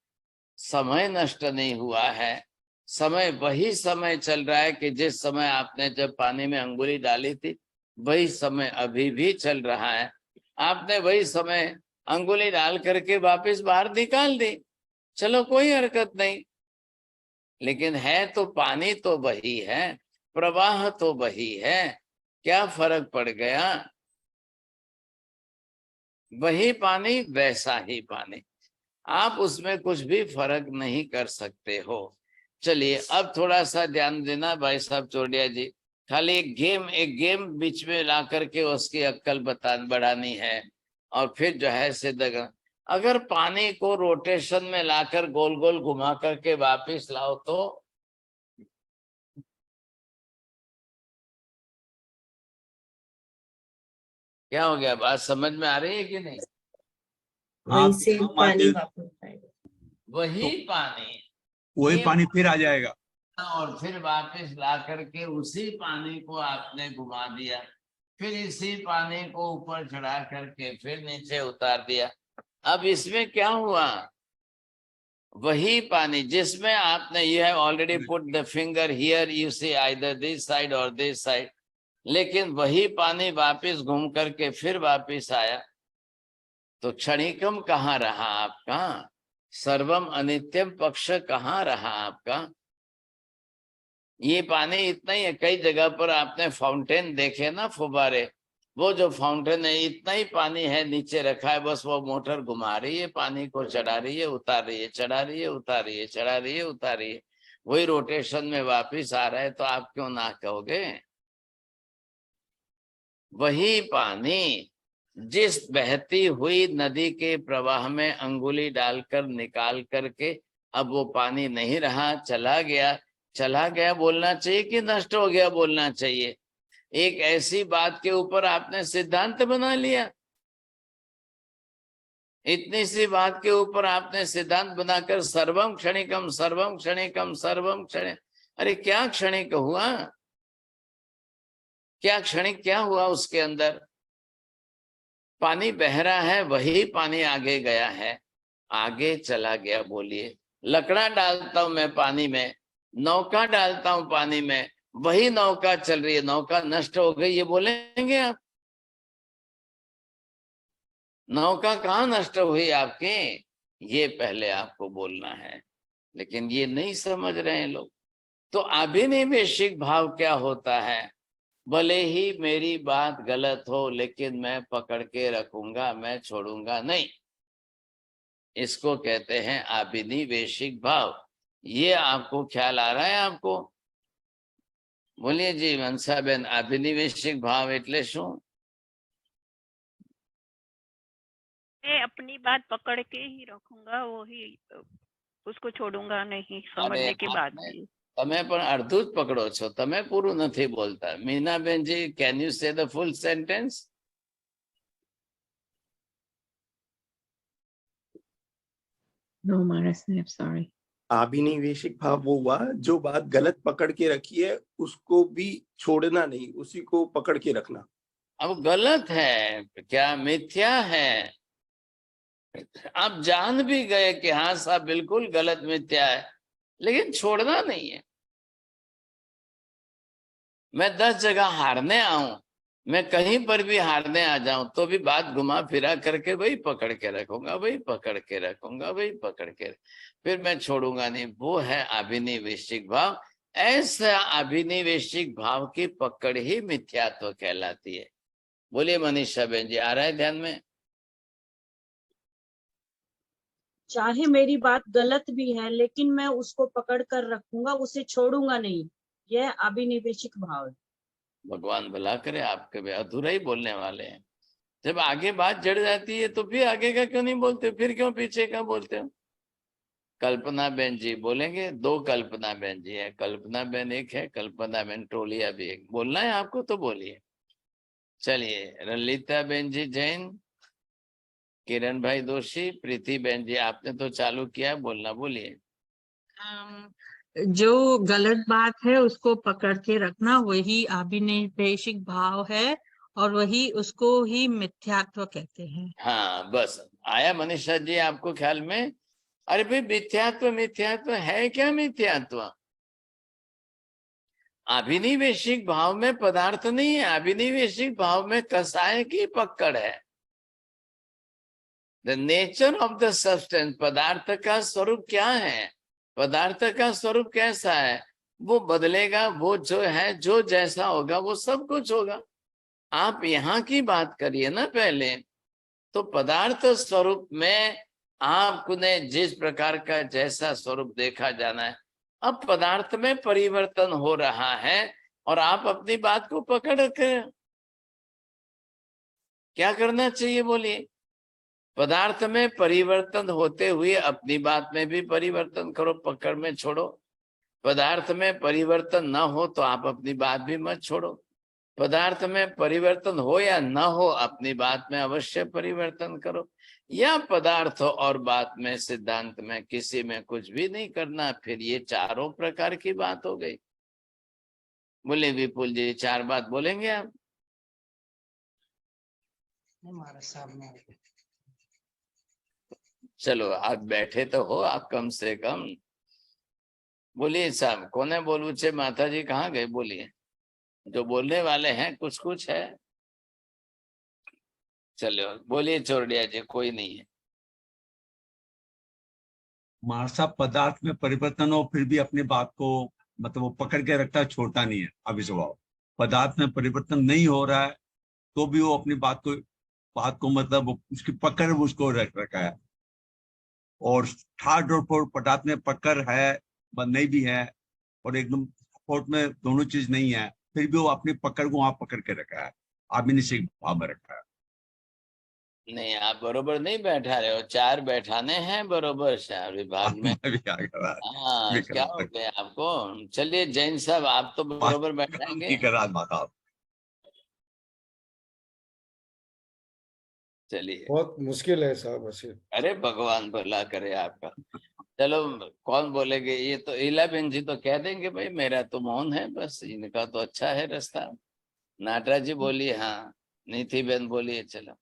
Speaker 2: समय नष्ट नहीं हुआ है। समय वही समय चल रहा है कि जिस समय आपने जब पानी में अंगुली डाली थी, वही समय अभी भी चल रहा है। आपने वही समय अंगुली डाल करके वापस बाहर निकाल दी, चलो कोई हरकत नहीं, लेकिन है तो पानी तो वही है, प्रवाह तो वही है, क्या फर्क पड़ गया? वही पानी वैसा ही पानी, आप उसमें कुछ भी फर्क नहीं कर सकते हो। चलिए अब थोड़ा सा ध्यान देना भाई साहब चोटिया जी, खाली एक गेम बीच में ला करके उसकी अक्ल बढ़ानी है, और फिर जो है सिद्ध। अगर पानी को रोटेशन में लाकर गोल गोल घुमा करके वापिस लाओ तो क्या हो गया? बात समझ में आ रही है कि नहीं?
Speaker 7: वही से
Speaker 4: हाँ,
Speaker 7: पानी वापस आएगा।
Speaker 2: वही पानी,
Speaker 4: वही
Speaker 2: ये
Speaker 4: पानी फिर आ जाएगा।
Speaker 2: और फिर वापस ला करके उसी पानी को आपने घुमा दिया, फिर इसी पानी को ऊपर चढ़ा करके फिर नीचे उतार दिया। अब इसमें क्या हुआ? वही पानी जिसमें आपने, you have already put the finger here, you see either this side और दिस साइड, लेकिन वही पानी वापस घूम करके फिर वापस आया। तो क्षणिकम कहाँ रहा आपका? सर्वम अनित्यम पक्ष कहाँ रहा आपका? ये पानी इतना ही है। कई जगह पर आपने फाउंटेन देखे ना, फुब्बारे, वो जो फाउंटेन है इतना ही पानी है, नीचे रखा है, बस वो मोटर घुमा रही है, पानी को चढ़ा रही है, उतार रही है, चढ़ा रही है, उतार रही है, चढ़ा रही है, उतार रही है, वही रोटेशन में वापिस आ रहा है। तो आप क्यों ना कहोगे? वही पानी जिस बहती हुई नदी के प्रवाह में अंगुली डालकर निकाल करके अब वो पानी नहीं रहा, चला गया। चला गया बोलना चाहिए कि नष्ट हो गया बोलना चाहिए? एक ऐसी बात के ऊपर आपने सिद्धांत बना लिया, इतनी सी बात के ऊपर आपने सिद्धांत बनाकर सर्वम क्षणिकम, सर्वम क्षणिकम, सर्वम क्षणिक। अरे क्या क्षणिक हुआ? क्या क्षणिक क्या हुआ? उसके अंदर पानी बह रहा है, वही पानी आगे गया है, आगे चला गया। बोलिए, लकड़ा डालता हूं मैं पानी में, नौका डालता हूं पानी में, वही नौका चल रही है, नौका नष्ट हो गई, ये बोलेंगे आप? नौका कहाँ नष्ट हुई आपकी, ये पहले आपको बोलना है, लेकिन ये नहीं समझ रहे हैं लोग। तो अभिनिवेशिक भाव क्या होता है, भले ही मेरी बात गलत हो लेकिन मैं पकड़ के रखूंगा, मैं छोड़ूंगा नहीं, इसको कहते हैं अभिनिवेशिक भाव। ये आपको ख्याल आ रहा है आपको? बोलिए जी मनसाबेन, अभिनिवेशिक भाव એટલે શું?
Speaker 9: मैं अपनी बात पकड़ के ही रखूंगा, वो ही उसको छोड़ूंगा नहीं,
Speaker 2: अरे
Speaker 9: समझने के बाद
Speaker 2: आपने
Speaker 9: भी।
Speaker 2: તમે પણ અડધું જ પકડો છો, તમે પૂરું નથી બોલતા. મીનાબેનજી, can you say the full sentence?
Speaker 10: No, Maharaj Sahib, sorry.
Speaker 6: अभिनिवेशिक भाव वो हुआ जो बात गलत पकड़ के रखी है उसको भी छोड़ना नहीं, उसी को पकड़ के रखना।
Speaker 2: अब गलत है क्या, मिथ्या है, आप जान भी गए कि हाँ साहब बिल्कुल गलत मिथ्या है, लेकिन छोड़ना नहीं है। मैं 10 जगह हारने आऊं, मैं कहीं पर भी हारने आ जाऊं तो भी बात घुमा फिरा करके वही पकड़ के रखूंगा, वही पकड़ के रखूंगा, वही पकड़ के, फिर मैं छोड़ूंगा नहीं। वो है अभिनिवेशिक भाव। ऐसा अभिनिवेशिक भाव की पकड़ ही मिथ्यात्व कहलाती है। बोलिए मनीषा बहन जी, आ रहा है ध्यान में?
Speaker 5: चाहे मेरी बात गलत भी है लेकिन मैं उसको पकड़ कर रखूंगा, उसे छोड़ूंगा नहीं, यह अभिनिवेशिक भाव है।
Speaker 2: भगवान भला करे, आपके भी अधूरा ही बोलने वाले हैं। जब आगे बात जड़ जाती है तो फिर आगे का क्यों नहीं बोलते, फिर क्यों पीछे का बोलते हो? कल्पना बहन जी बोलेंगे, 2 कल्पना बहन जी है, कल्पना बहन एक है, कल्पना बहन टोलिया भी एक। बोलना है आपको तो बोलिए। चलिए ललिता बहन जी जैन, किरण भाई दोषी, प्रीति बहन जी आपने तो चालू किया बोलना, बोलिए।
Speaker 10: जो गलत बात है उसको पकड़ के रखना वही अभिनिवेशिक भाव है और वही उसको ही मिथ्यात्व कहते हैं।
Speaker 2: हाँ बस आया मनीषा जी आपको ख्याल में? अरे भाई मिथ्यात्व, मिथ्यात्व है क्या मिथ्यात्व? अभिनिवेशिक भाव में पदार्थ नहीं है, अभिनिवेशिक भाव में कसाय की पकड़ है। The nature of the substance, पदार्थ का स्वरूप क्या है, पदार्थ का स्वरूप कैसा है, वो बदलेगा, वो जो है जो जैसा होगा वो सब कुछ होगा। आप यहाँ की बात करिए ना पहले, तो पदार्थ स्वरूप में आपने जिस प्रकार का जैसा स्वरूप देखा जाना है, अब पदार्थ में परिवर्तन हो रहा है और आप अपनी बात को पकड़ कर क्या करना चाहिए बोलिए? पदार्थ में परिवर्तन होते हुए अपनी बात में भी परिवर्तन करो, पकड़ में छोड़ो। पदार्थ में परिवर्तन न हो तो आप अपनी बात भी मत छोड़ो। पदार्थ में परिवर्तन हो या न हो, अपनी बात में अवश्य परिवर्तन करो। या पदार्थ और बात में, सिद्धांत में किसी में कुछ भी नहीं करना। फिर ये चारों प्रकार की बात हो गई। बोले विपुल जी 4 बात बोलेंगे आप?
Speaker 3: महाराज साहब ने
Speaker 2: चलो आप बैठे तो हो आप कम से कम बोलिए। साहब कोने बोलू छे, माता जी कहाँ गए? बोलिए, जो बोलने वाले हैं कुछ कुछ है। चलो बोलिए चोरडिया जी, कोई नहीं है।
Speaker 4: मानसा पदार्थ में परिवर्तन हो फिर भी अपनी बात को मतलब वो पकड़ के रखता है, छोड़ता नहीं है। अभिस्वभाव पदार्थ में परिवर्तन नहीं हो रहा है तो भी वो अपनी बात को मतलब उसकी पकड़ उसको रख रखा है। और थर्ड और फोर्थ पदार्थ में पकड़ है नहीं भी है और एकदम फोर्थ में दोनों चीज नहीं है, फिर भी वो अपनी पकड़ को वहां पकड़ के रखा है, अभिनिवेशिक भाव में रखा है।
Speaker 2: नहीं आप बरोबर नहीं बैठा रहे हो, 4 बैठाने हैं बरोबर से विभाग में।
Speaker 4: मैं भी आ गया,
Speaker 2: हाँ
Speaker 4: भी
Speaker 2: क्या हो गया आपको? चलिए जैन साहब आप तो बरोबर बैठाएंगे।
Speaker 4: की करा माता।
Speaker 2: चलिए,
Speaker 8: बहुत मुश्किल है साहब ऐसे।
Speaker 2: अरे भगवान भला करे आपका। चलो कौन बोलेगे? ये तो इला बहन जी तो कह देंगे भाई मेरा तो मौन है, बस इनका तो अच्छा है रास्ता। नाटरा जी बोलिए, हाँ नीति बहन बोलिए। चलो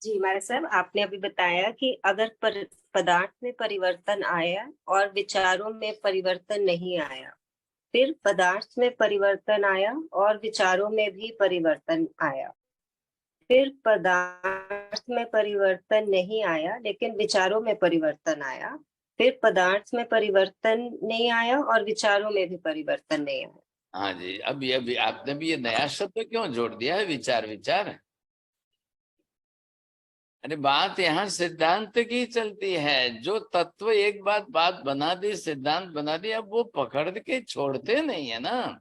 Speaker 7: जी महाराज साहब, आपने अभी बताया कि अगर पदार्थ में परिवर्तन आया और विचारों में परिवर्तन नहीं आया, फिर पदार्थ में परिवर्तन आया और विचारों में भी परिवर्तन आया, फिर पदार्थ में परिवर्तन नहीं आया, लेकिन विचारों में परिवर्तन आया। फिर पदार्थ में परिवर्तन नहीं आया और विचारों में भी परिवर्तन नहीं आया।
Speaker 2: हाँ जी, अभी आपने भी ये नया शब्द क्यों जोड़ दिया है, विचार विचार? अरे बात यहाँ सिद्धांत की चलती है। जो तत्व एक बात बना दी, सिद्धांत बना दी, अब वो पकड़ के छोड़ते नहीं है ना,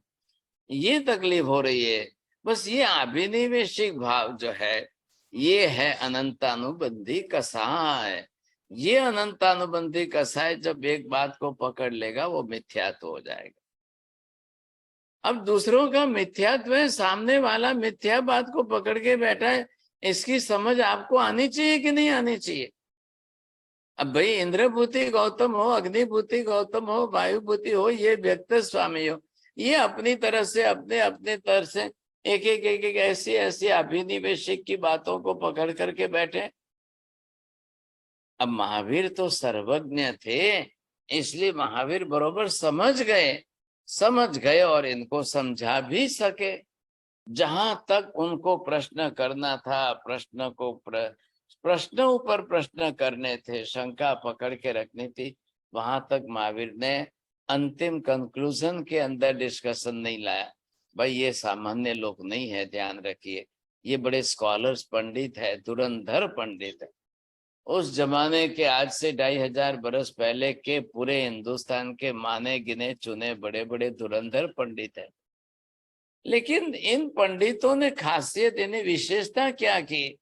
Speaker 2: ये तकलीफ हो रही है। बस ये अभिनिवेशिक भाव जो है, ये है अनंतानुबंधी कसाय। ये अनंतानुबंधी कसाय जब एक बात को पकड़ लेगा, वो मिथ्यात्व हो जाएगा। अब दूसरों का मिथ्यात्व है, सामने वाला मिथ्या बात को पकड़ के बैठा है, इसकी समझ आपको आनी चाहिए कि नहीं आनी चाहिए? अब भाई इंद्रभूति गौतम हो, अग्निभूति गौतम हो, वायुभूति हो, ये व्यक्त स्वामी हो, ये अपनी तरह से अपने तरह से एक एक ऐसी अभिनिवेशिक की बातों को पकड़ करके बैठे। अब महावीर तो सर्वज्ञ थे, इसलिए महावीर बरोबर समझ गए और इनको समझा भी सके। जहां तक उनको प्रश्न करना था, प्रश्न ऊपर प्रश्न करने थे, शंका पकड़ के रखनी थी, वहां तक महावीर ने अंतिम कंक्लूजन के अंदर डिस्कशन नहीं लाया। भाई ये सामान्य लोग नहीं है, ध्यान रखिए, ये बड़े स्कॉलर्स, पंडित है, धुरंधर पंडित है। उस जमाने के, आज से 2500 बरस पहले के पूरे हिंदुस्तान के माने गिने चुने बड़े बड़े धुरंधर पंडित है। लेकिन इन पंडितों ने खासियत, इन्हें विशेषता क्या की,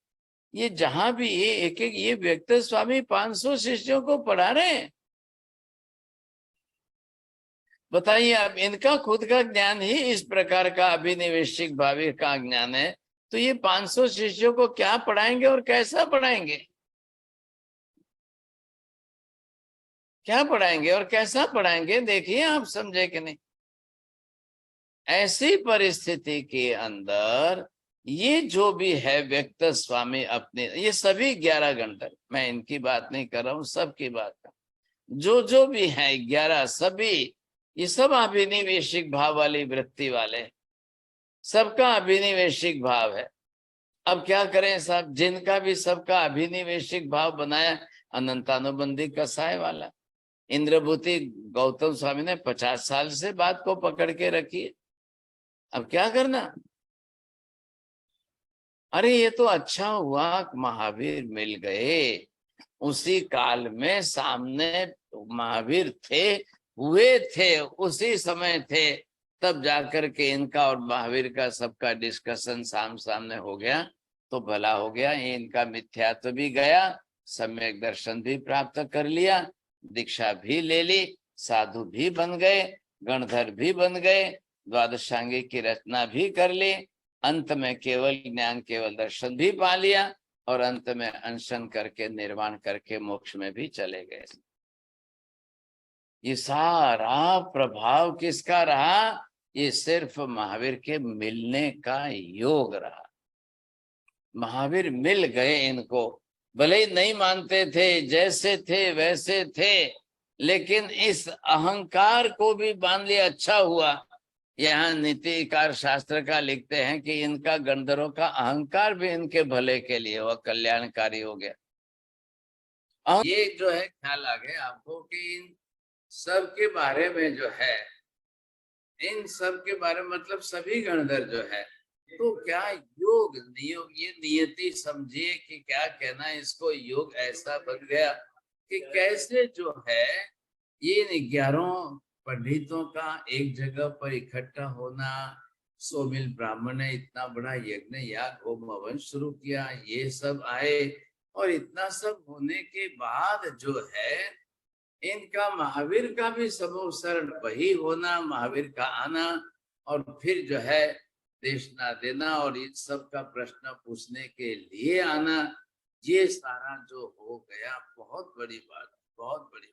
Speaker 2: ये जहां भी ये व्यक्त स्वामी 500 शिष्यों को पढ़ा रहे हैं। बताइए, अब इनका खुद का ज्ञान ही इस प्रकार का अभिनिवेशिक भावी का ज्ञान है, तो ये 500 शिष्यों को क्या पढ़ाएंगे और कैसा पढ़ाएंगे? क्या पढ़ाएंगे और कैसा पढ़ाएंगे? देखिए आप समझे कि नहीं। ऐसी परिस्थिति के अंदर ये जो भी है व्यक्त स्वामी अपने, ये सभी 11 घंटे, मैं इनकी बात नहीं कर रहा हूं, सबकी बात कर, जो भी है 11, सभी ये सब अभिनिवेशिक भाव वाली वृत्ति वाले, सबका अभिनिवेशिक भाव है। अब क्या करें साहब, जिनका भी सबका अभिनिवेशिक भाव बनाया, अनंतानुबंधी कसाय वाला। इंद्रभूति गौतम स्वामी ने 50 साल से बात को पकड़ के रखी है, अब क्या करना? अरे ये तो अच्छा हुआ महावीर मिल गए, उसी काल में सामने महावीर हुए थे, उसी समय थे, तब जाकर के इनका और महावीर का सबका डिस्कशन सामने हो गया, तो भला हो गया। इनका मिथ्यात्व भी गया, सम्यक दर्शन भी प्राप्त कर लिया, दीक्षा भी ले ली, साधु भी बन गए, गणधर भी बन गए, द्वादशांगी की रचना भी कर ली, अंत में केवल ज्ञान केवल दर्शन भी पा लिया, और अंत में अनशन करके निर्वाण करके मोक्ष में भी चले गए। ये सारा प्रभाव किसका रहा? ये सिर्फ महावीर के मिलने का योग रहा। महावीर मिल गए इनको, भले ही नहीं मानते थे, जैसे थे वैसे थे, लेकिन इस अहंकार को भी बांध लिया। अच्छा हुआ, यहाँ नीतिकार शास्त्र का लिखते हैं कि इनका गंधर्वों का अहंकार भी इनके भले के लिए हुआ, कल्याणकारी हो गया। और ये जो है ख्याल आ गया आपको कि इन सब के बारे में जो है, इन सब के बारे में मतलब सभी गणधर जो है, तो क्या योग नियोग, ये नियति समझिए कि क्या कहना है इसको, योग ऐसा बन गया कि कैसे जो है ये 11 पंडितों का एक जगह पर इकट्ठा होना, 100 मिल ब्राह्मण ने इतना बड़ा यज्ञ याग होम हवन शुरू किया, ये सब आए, और इतना सब होने के बाद जो है इनका महावीर का भी समूह शरण वही होना, महावीर का आना, और फिर जो है देशना देना और इन सब का प्रश्न पूछने के लिए आना, ये सारा जो हो गया बहुत बड़ी बात, बहुत बड़ी।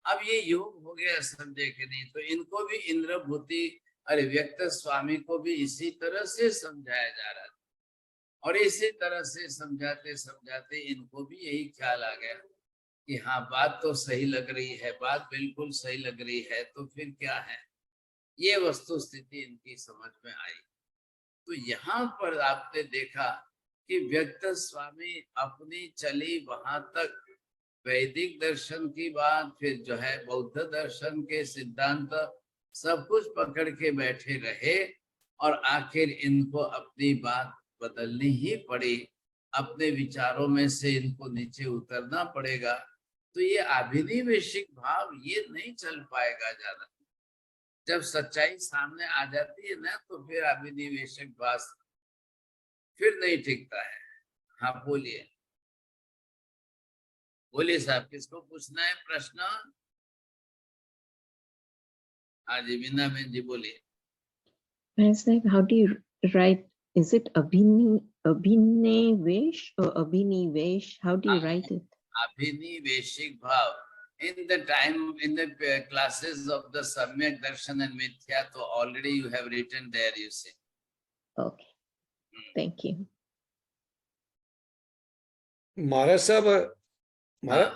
Speaker 2: अब ये योग हो गया, समझे कि नहीं? तो इनको भी इंद्रभूति, अरे व्यक्त स्वामी को भी इसी तरह से समझाया जा रहा था, और इसी तरह से समझाते समझाते इनको भी यही ख्याल आ गया कि हाँ बात तो सही लग रही है, बात बिल्कुल सही लग रही है, तो फिर क्या है, ये वस्तु स्थिति इनकी समझ में आई। तो यहाँ पर आपने देखा कि व्यक्त स्वामी अपनी चली वहां तक, वैदिक दर्शन की बात, फिर जो है बौद्ध दर्शन के सिद्धांत, सब कुछ पकड़ के बैठे रहे और आखिर इनको अपनी बात बदलनी ही पड़ी, अपने विचारों में से इनको नीचे उतरना पड़ेगा। तो ये अभिनिवेशिक भाव ये नहीं चल पाएगा ज्यादा। जब सच्चाई सामने आ जाती है ना, तो फिर अभिनिवेशक भाव फिर नहीं टिकता है। हाँ बोलिए, बोलिए साहब, किसको पूछना है प्रश्न? हाँ जी, मीना बहन जी बोलिए।
Speaker 11: How do you write? Is it abhinivesh or abhinivesh? How do you write it?
Speaker 2: Abhiniveshik bhav. In the time, in the classes of the Samyak Darshan and Mithya, so already you have written there, you see.
Speaker 11: Okay. Thank you.
Speaker 8: महाराज साहब,
Speaker 2: हाँ,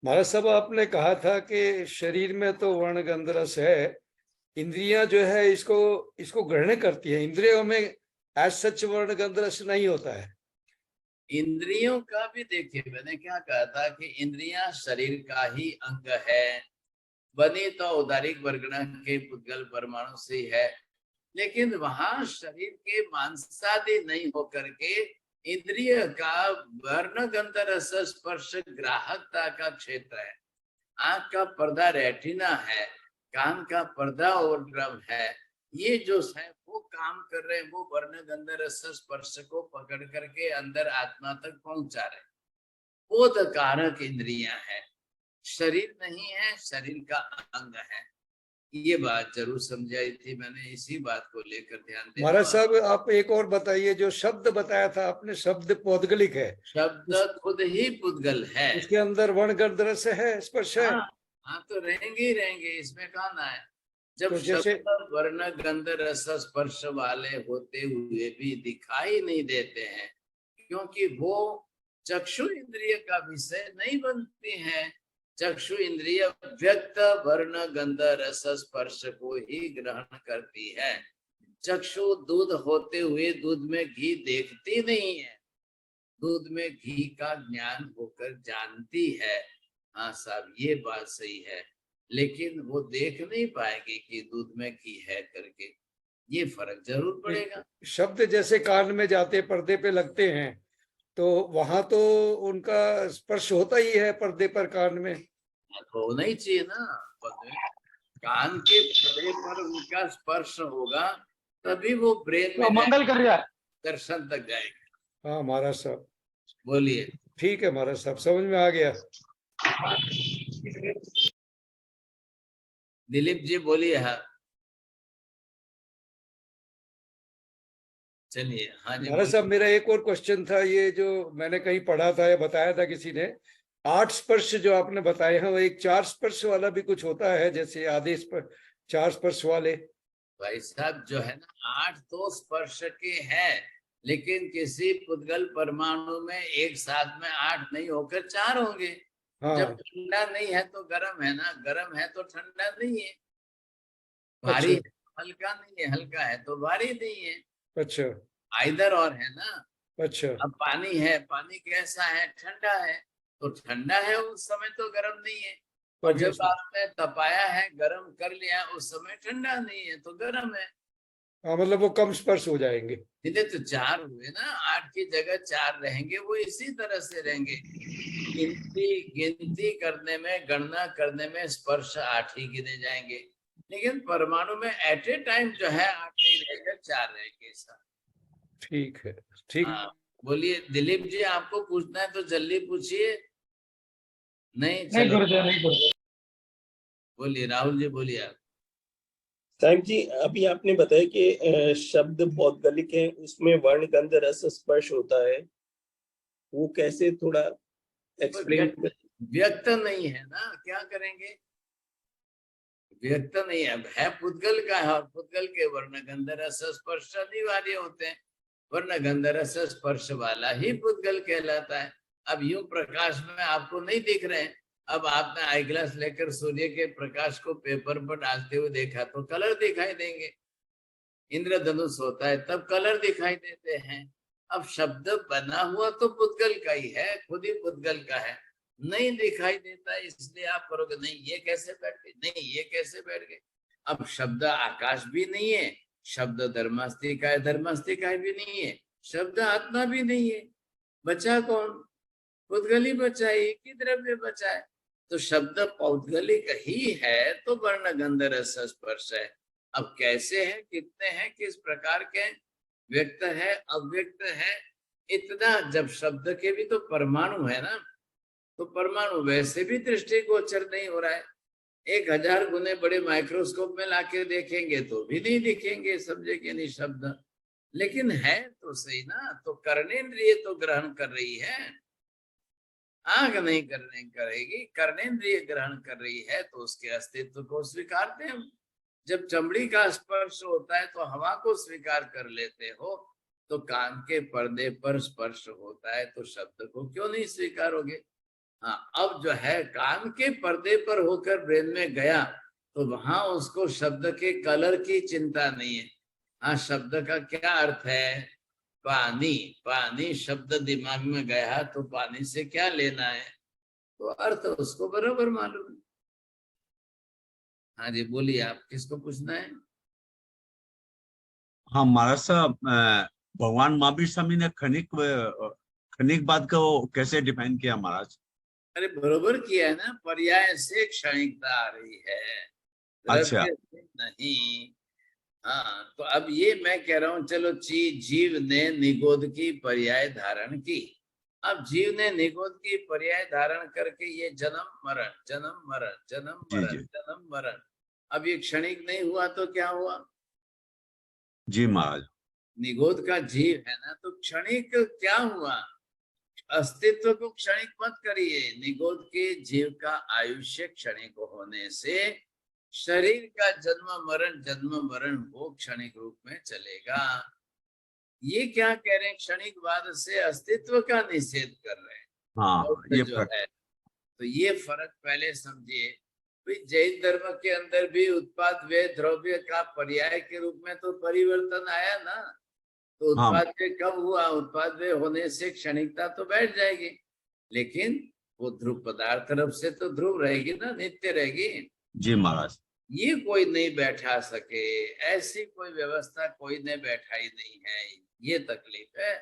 Speaker 8: महाराज साहब आपने कहा था कि शरीर में तो वर्ण गंध रस है, इंद्रियां जो है इसको ग्रहण करती है, इंद्रियों में एज सच वर्ण गंध रस नहीं होता है।
Speaker 2: इंद्रियों का भी देखिए, मैंने क्या कहा था कि इंद्रियां शरीर का ही अंग है, बनी तो औदारिक वर्गणा के पुद्गल परमाणु से है, लेकिन वहां शरीर के मांसादि नहीं होकर के इंद्रिय का वर्ण गंध रस स्पर्श ग्राहकता का क्षेत्र है। आंख का पर्दा रेटिना है, कान का पर्दा ओवरड्रम है, ये जो है वो काम कर रहे हैं, वो वर्ण गंध रस स्पर्श को पकड़ करके अंदर आत्मा तक पहुंचा रहे। बोध कारक इंद्रियां है, शरीर नहीं है, शरीर का अंग है। ये बात जरूर समझाई थी मैंने, इसी बात को लेकर ध्यान देना।
Speaker 8: महाराज साहब आप एक और बताइए, जो शब्द बताया था आपने, शब्द पौद्गलिक है,
Speaker 2: शब्द खुद ही पुद्गल है,
Speaker 8: उसके अंदर वर्ण गंध रस है, स्पर्श है।
Speaker 2: हाँ तो रहेंगे ही रहेंगे, इसमें कौन है। जब
Speaker 8: तो जैसे
Speaker 2: शब्द वर्ण गंध रस स्पर्श वाले होते हुए भी दिखाई नहीं देते हैं, क्योंकि वो चक्षु इंद्रिय का विषय नहीं बनती हैं। चक्षु इंद्रिय व्यक्त वर्ण गंध रस स्पर्श को ही ग्रहण करती है। चक्षु दूध होते हुए दूध में घी देखती नहीं है, दूध में घी का ज्ञान होकर जानती है। हाँ साहब ये बात सही है, लेकिन वो देख नहीं पाएगी कि दूध में घी है करके, ये फर्क जरूर पड़ेगा।
Speaker 8: शब्द जैसे कान में जाते पर्दे पे लगते हैं, तो वहां तो उनका स्पर्श होता ही है पर्दे पर, कान में
Speaker 2: होना ही चाहिए ना। कान के पर्दे पर उनका स्पर्श होगा, तभी वो ब्रेन में
Speaker 8: मंगल कर रहा है,
Speaker 2: दर्शन तक जाएगा।
Speaker 8: हाँ महाराज साहब
Speaker 2: बोलिए।
Speaker 8: ठीक है महाराज साहब, समझ में आ गया।
Speaker 2: दिलीप जी बोलिए। हाँ चलिए। हाँ जी
Speaker 8: महाराज साहब मेरा एक और क्वेश्चन था, ये जो मैंने कहीं पढ़ा था या बताया था किसी ने, 8 स्पर्श जो आपने बताए हैं, वो एक 4 स्पर्श वाला भी कुछ होता है, जैसे आदेश पर 4 स्पर्श वाले।
Speaker 2: भाई साहब जो है ना, 8 तो स्पर्श के हैं, लेकिन किसी पुद्गल परमाणु में एक साथ में 8 नहीं होकर 4 होंगे।
Speaker 8: हाँ।
Speaker 2: जब ठंडा नहीं है तो गर्म है ना, गर्म है तो ठंडा नहीं है, भारी
Speaker 8: अच्छा।
Speaker 2: है हल्का नहीं है, हल्का है तो भारी नहीं है।
Speaker 8: अच्छा।
Speaker 2: आइदर और है ना।
Speaker 8: अच्छा।
Speaker 2: अब पानी है, पानी कैसा है, ठंडा है, तो ठंडा है उस समय तो गर्म नहीं है। और जब आपने तपाया है, गर्म कर लिया, उस समय ठंडा नहीं है तो गर्म है।
Speaker 8: हाँ मतलब वो कम स्पर्श हो जाएंगे।
Speaker 2: इन्हें तो 4 हुए ना, 8 की जगह 4 रहेंगे, वो इसी तरह से रहेंगे। गिनती करने में, गणना करने में स्पर्श 8 ही गिने जाएंगे, लेकिन परमाणु में एट ए टाइम जो है 8 नहीं रहेगा, 4 रहेंगे।
Speaker 8: ठीक है, ठीक।
Speaker 2: बोलिए दिलीप जी, आपको पूछना है तो जल्दी पूछिए। नहीं बोलिए राहुल जी, बोलिए आप।
Speaker 6: साहब जी अभी आपने बताया कि शब्द पौद्गलिक है, उसमें वर्ण गंध रस स्पर्श होता है, वो कैसे थोड़ा एक्सप्लेन।
Speaker 2: व्यक्त नहीं है ना, क्या करेंगे, व्यक्त नहीं है पुद्गल का है, और पुद्गल के वर्ण गंध रस स्पर्श अनिवार्य होते हैं। वर्ण गंध रस स्पर्श वाला ही पुद्गल कहलाता है। अब यूं प्रकाश में आपको नहीं दिख रहे हैं, अब आपने आई ग्लास लेकर सूर्य के प्रकाश को पेपर पर डालते हुए देखा तो कलर दिखाई देंगे। इंद्रधनुष होता है तब कलर दिखाई देते हैं। अब शब्द बना हुआ तो पुद्गल का ही है, खुद ही पुद्गल का है, नहीं दिखाई देता इसलिए आप करोगे नहीं ये कैसे बैठ गए, नहीं ये कैसे बैठ गए। अब शब्द आकाश भी नहीं है, शब्द धर्मास्तिकाय धर्मास्तिकाय भी नहीं है, शब्द आत्मा भी नहीं है, बचा कौन? पुद्गली बचा, एक ही द्रव्य बचा है। तो शब्द पौद्गलिक ही है तो वर्ण गंध रस स्पर्श है। अब कैसे है, कितने हैं, किस प्रकार के, व्यक्त है अव्यक्त है, इतना जब शब्द के भी तो परमाणु है ना, तो परमाणु वैसे भी दृष्टिगोचर नहीं हो रहा है। 1000 गुने बड़े माइक्रोस्कोप में लाके देखेंगे तो भी नहीं दिखेंगे, समझेंगे नहीं शब्द, लेकिन है तो सही ना। तो कर्णेंद्रिय तो ग्रहण कर रही है, आंख नहीं करने करेगी, कर्णेंद्रिय ग्रहण कर रही है तो उसके अस्तित्व को स्वीकारते हैं। जब चमड़ी का स्पर्श होता है तो हवा को स्वीकार कर लेते हो, तो कान के पर्दे पर स्पर्श होता है तो शब्द को क्यों नहीं स्वीकारोगे? हाँ, अब जो है कान के पर्दे पर होकर ब्रेन में गया तो वहां उसको शब्द के कलर की चिंता नहीं है। हाँ, शब्द का क्या अर्थ है? पानी, पानी शब्द दिमाग में गया तो पानी से क्या लेना है, तो अर्थ उसको बराबर मालूम है। हाँ जी बोलिए, आप किसको पूछना है?
Speaker 4: हाँ महाराज साहब, भगवान महावीर स्वामी ने क्षणिक बात को कैसे डिफाइन किया महाराज?
Speaker 2: अरे बरोबर किया है ना, पर्याय से क्षणिकता आ रही है,
Speaker 4: अच्छा।
Speaker 2: द्रव्य से नहीं। हाँ, तो अब ये मैं कह रहा हूँ, चलो जीव ने निगोद की पर्याय धारण की। अब जीव ने निगोद की पर्याय धारण करके ये जन्म मरण जन्म मरण जन्म मरण जन्म मरण, अब ये क्षणिक नहीं हुआ तो क्या हुआ?
Speaker 4: जी महाराज,
Speaker 2: निगोद का जीव है ना, तो क्षणिक क्या हुआ? अस्तित्व को क्षणिक मत करिए। निगोद के जीव का आयुष्य क्षणिक होने से शरीर का जन्म मरण वो क्षणिक रूप में चलेगा। ये क्या कह रहे हैं? क्षणिकवाद से अस्तित्व का निषेध कर रहे हैं।
Speaker 4: हाँ, ये
Speaker 2: जो है, तो ये फर्क पहले समझिए। भाई जैन धर्म के अंदर भी उत्पाद व्यय द्रव्य का पर्याय के रूप में तो परिवर्तन आया ना, तो उत्पाद व्यय कब हुआ? उत्पाद व्यय होने से क्षणिकता तो बैठ जाएगी, लेकिन वो ध्रुव पदार्थ तरफ से तो ध्रुव रहेगी ना, नित्य रहेगी।
Speaker 4: जी महाराज,
Speaker 2: ये कोई नहीं बैठा सके, ऐसी कोई व्यवस्था कोई ने बैठाई नहीं है, ये तकलीफ है।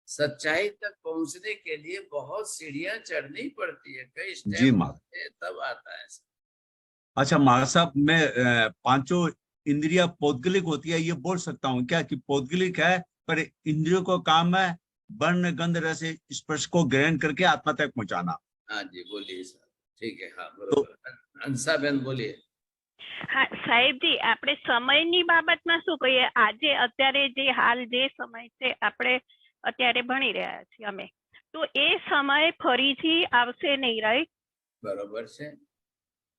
Speaker 2: सच्चाई तक पहुंचने के लिए बहुत सीढ़ियां चढ़नी पड़ती है, कई स्टेप तब आता है।
Speaker 4: अच्छा महाराज साहब, मैं पांचों इंद्रिया पौद्गलिक होती है ये बोल सकता हूँ क्या कि पौद्गलिक है, पर इंद्रियों को काम है वर्ण गंध रस स्पर्श को ग्रहण करके आत्मा तक पहुंचाना?
Speaker 2: हाँ जी बोलिए सर, ठीक है। हाँ बरोबर, हंसाबेन बोलिए।
Speaker 9: હા સાહેબજી, આપણે સમયની બાબતમાં શું કહીએ? આજે અત્યારે જે હાલ જે સમય છે આપણે અત્યારે ભણી રહ્યા છીએ અમે, તો એ સમય ફરીથી આવશે નહીં, રાઈટ?
Speaker 2: બરોબર છે,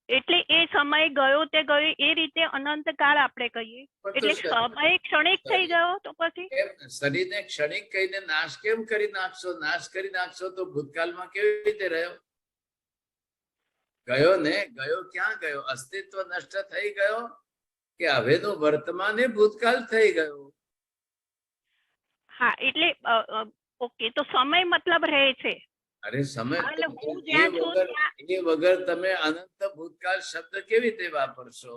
Speaker 9: એટલે એ સમય ગયો તે ગયો, એ રીતે અનંતકાળ આપણે કહીએ, એટલે સમય ક્ષણિક થઈ ગયો તો પછી
Speaker 2: શરીરને ક્ષણિક કહીને નાશ કેમ કરી નાખશો? નાશ કરી નાખશો તો ભૂતકાળમાં કેવી રીતે રહ્યો? ગયો ને, ગયો ક્યાં ગયો? અસ્તિત્વ નષ્ટ થઈ ગયો કે હવેનું વર્તમાન એ ભૂતકાળ થઈ ગયો?
Speaker 9: હા, એટલે ઓકે, તો સમય મતલબ રહે છે.
Speaker 2: અરે સમય
Speaker 9: હું જ્યાં છું
Speaker 2: એ વગર તમે અનંત ભૂતકાળ શબ્દ કેવી રીતે વાપરશો?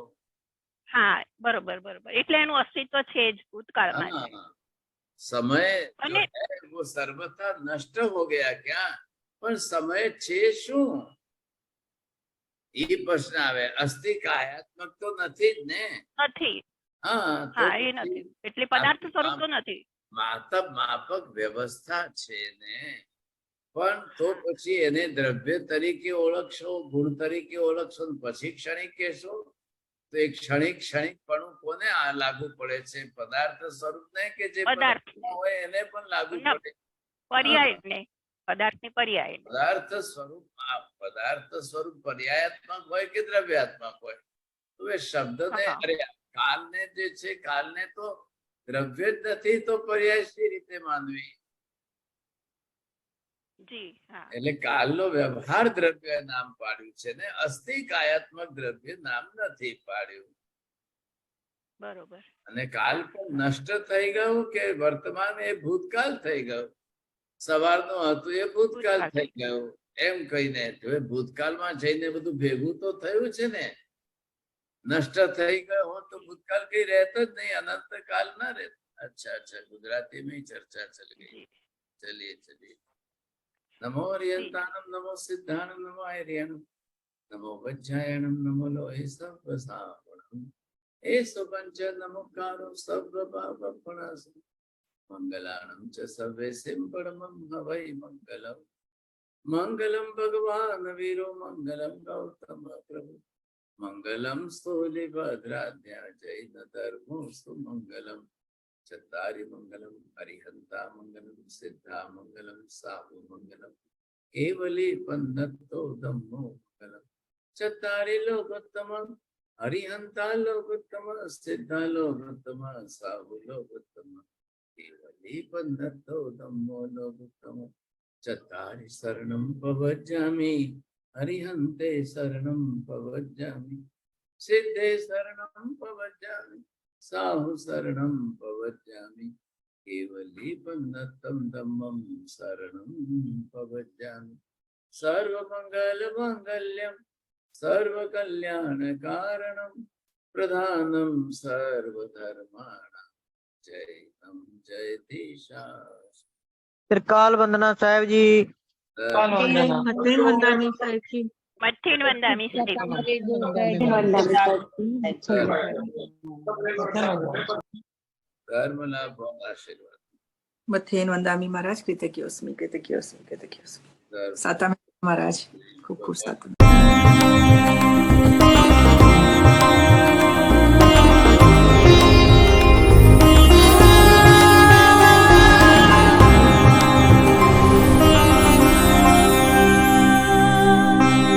Speaker 9: હા બરોબર બરોબર, એટલે એનું અસ્તિત્વ છે જ ભૂતકાળમાં.
Speaker 2: समय जो है वो सर्वथा नष्ट हो गया क्या? पर समय छे શું? એ પ્રશ્ન આવે. અસ્થિ કાયાત્મક તો નથી જ ને?
Speaker 9: નથી.
Speaker 2: હા,
Speaker 9: હા એ નથી, એટલે પદાર્થ સ્વરૂપ તો નથી.
Speaker 2: માપક વ્યવસ્થા છે ને, પણ તો પછી એને દ્રવ્ય તરીકે ઓળખશો, ગુણ તરીકે ઓળખશો, પછી ક્ષણિક કહેશો, તો એક ક્ષણિકપણું કોને આ લાગુ પડે છે? પદાર્થ સ્વરૂપ ને કે જે પદાર્થ હોય એને પણ લાગુ પડે?
Speaker 9: પર્યાય પદાર્થની પર્યાય.
Speaker 2: પદાર્થ સ્વરૂપ પર્યાયાત્મક હોય કે દ્રવ્યાત્મક હોય, તો એ શબ્દને અરે કાલને જે છે, કાલને તો દ્રવ્ય જ નથી તો પર્યાય શી રીતે માનવી? એટલે કાલનો વ્યવહાર દ્રવ્ય નામ પાડ્યું છે ને, અસ્થિ કાયાત્મક દ્રવ્ય નામ નથી પાડ્યું.
Speaker 9: બરોબર.
Speaker 2: અને કાલ પણ નષ્ટ થઈ ગયું કે વર્તમાન એ ભૂતકાળ થઈ ગયું, સવારનું હતું એ ભૂતકાળ થઈ ગયું એમ કહીને હવે ભૂતકાળમાં જઈને બધું ભેગું તો થયું છે ને. નષ્ટ થઈ ગયો હોત તો ભૂતકાળ કઈ રહેતો જ નહીં, અનંત કાલ ના રહે. अच्छा अच्छा, गुजराती में ही चर्चा चल गई. चलिए चलिए. नमो अरियंतानम, नमो सिद्धानम, नमो आर्यनम, नमो वज्रायणम, नमो लोहे सर्व सावणम, एसो पंच नमोकारो सर्व पापपणासु, मंगलाणं च सर्वेसिं परमं हवै मंगलम. मंगलम भगवान वीरो, मंगलम गौतम प्रभु, मंगलम स्थूलिभद्राद्या जैन धर्मो सुमंगलम. चत्तारि मंगलम हरिहंता मंगलम, सिद्धा मंगलम, साहु मंगलम, केवली पन्नतो धम्मो मंगलम. चत्तारि लोकोत्तम हरिहंता लोकोत्तम, सिद्धा लोकोत्तम, साहु लोकोत्तम, केवली पन्नतो धम्मो लोकोत्तम. चत्तारि शरणं पवज्जामि, हरिहंते शरणं पवज्जामि, सिद्धे शरणं पवज्जामि, साहु शरणं पवज्जामि, केवली पन्नतं धम्मं शरणं पवज्जामि. सर्वमंगल मांगल्यं सर्वकल्याणकारणं, प्रधानं सर्वधर्माणां, जयं जयति शास्त्रम्.
Speaker 3: त्रिकाल वंदना साहेब जी.
Speaker 10: मध्य वंदनी साहेब जी.
Speaker 9: મથીન વંદામી સાહેબ.
Speaker 2: धर्म लाभ और आशीर्वाद.
Speaker 1: मथेन वंदामी महाराज, कृतज्ञोस्मि कृतज्ञोस्मि कृतज्ञोस्मि.
Speaker 2: धर्म.
Speaker 1: साता महाराज खूब खूब साता.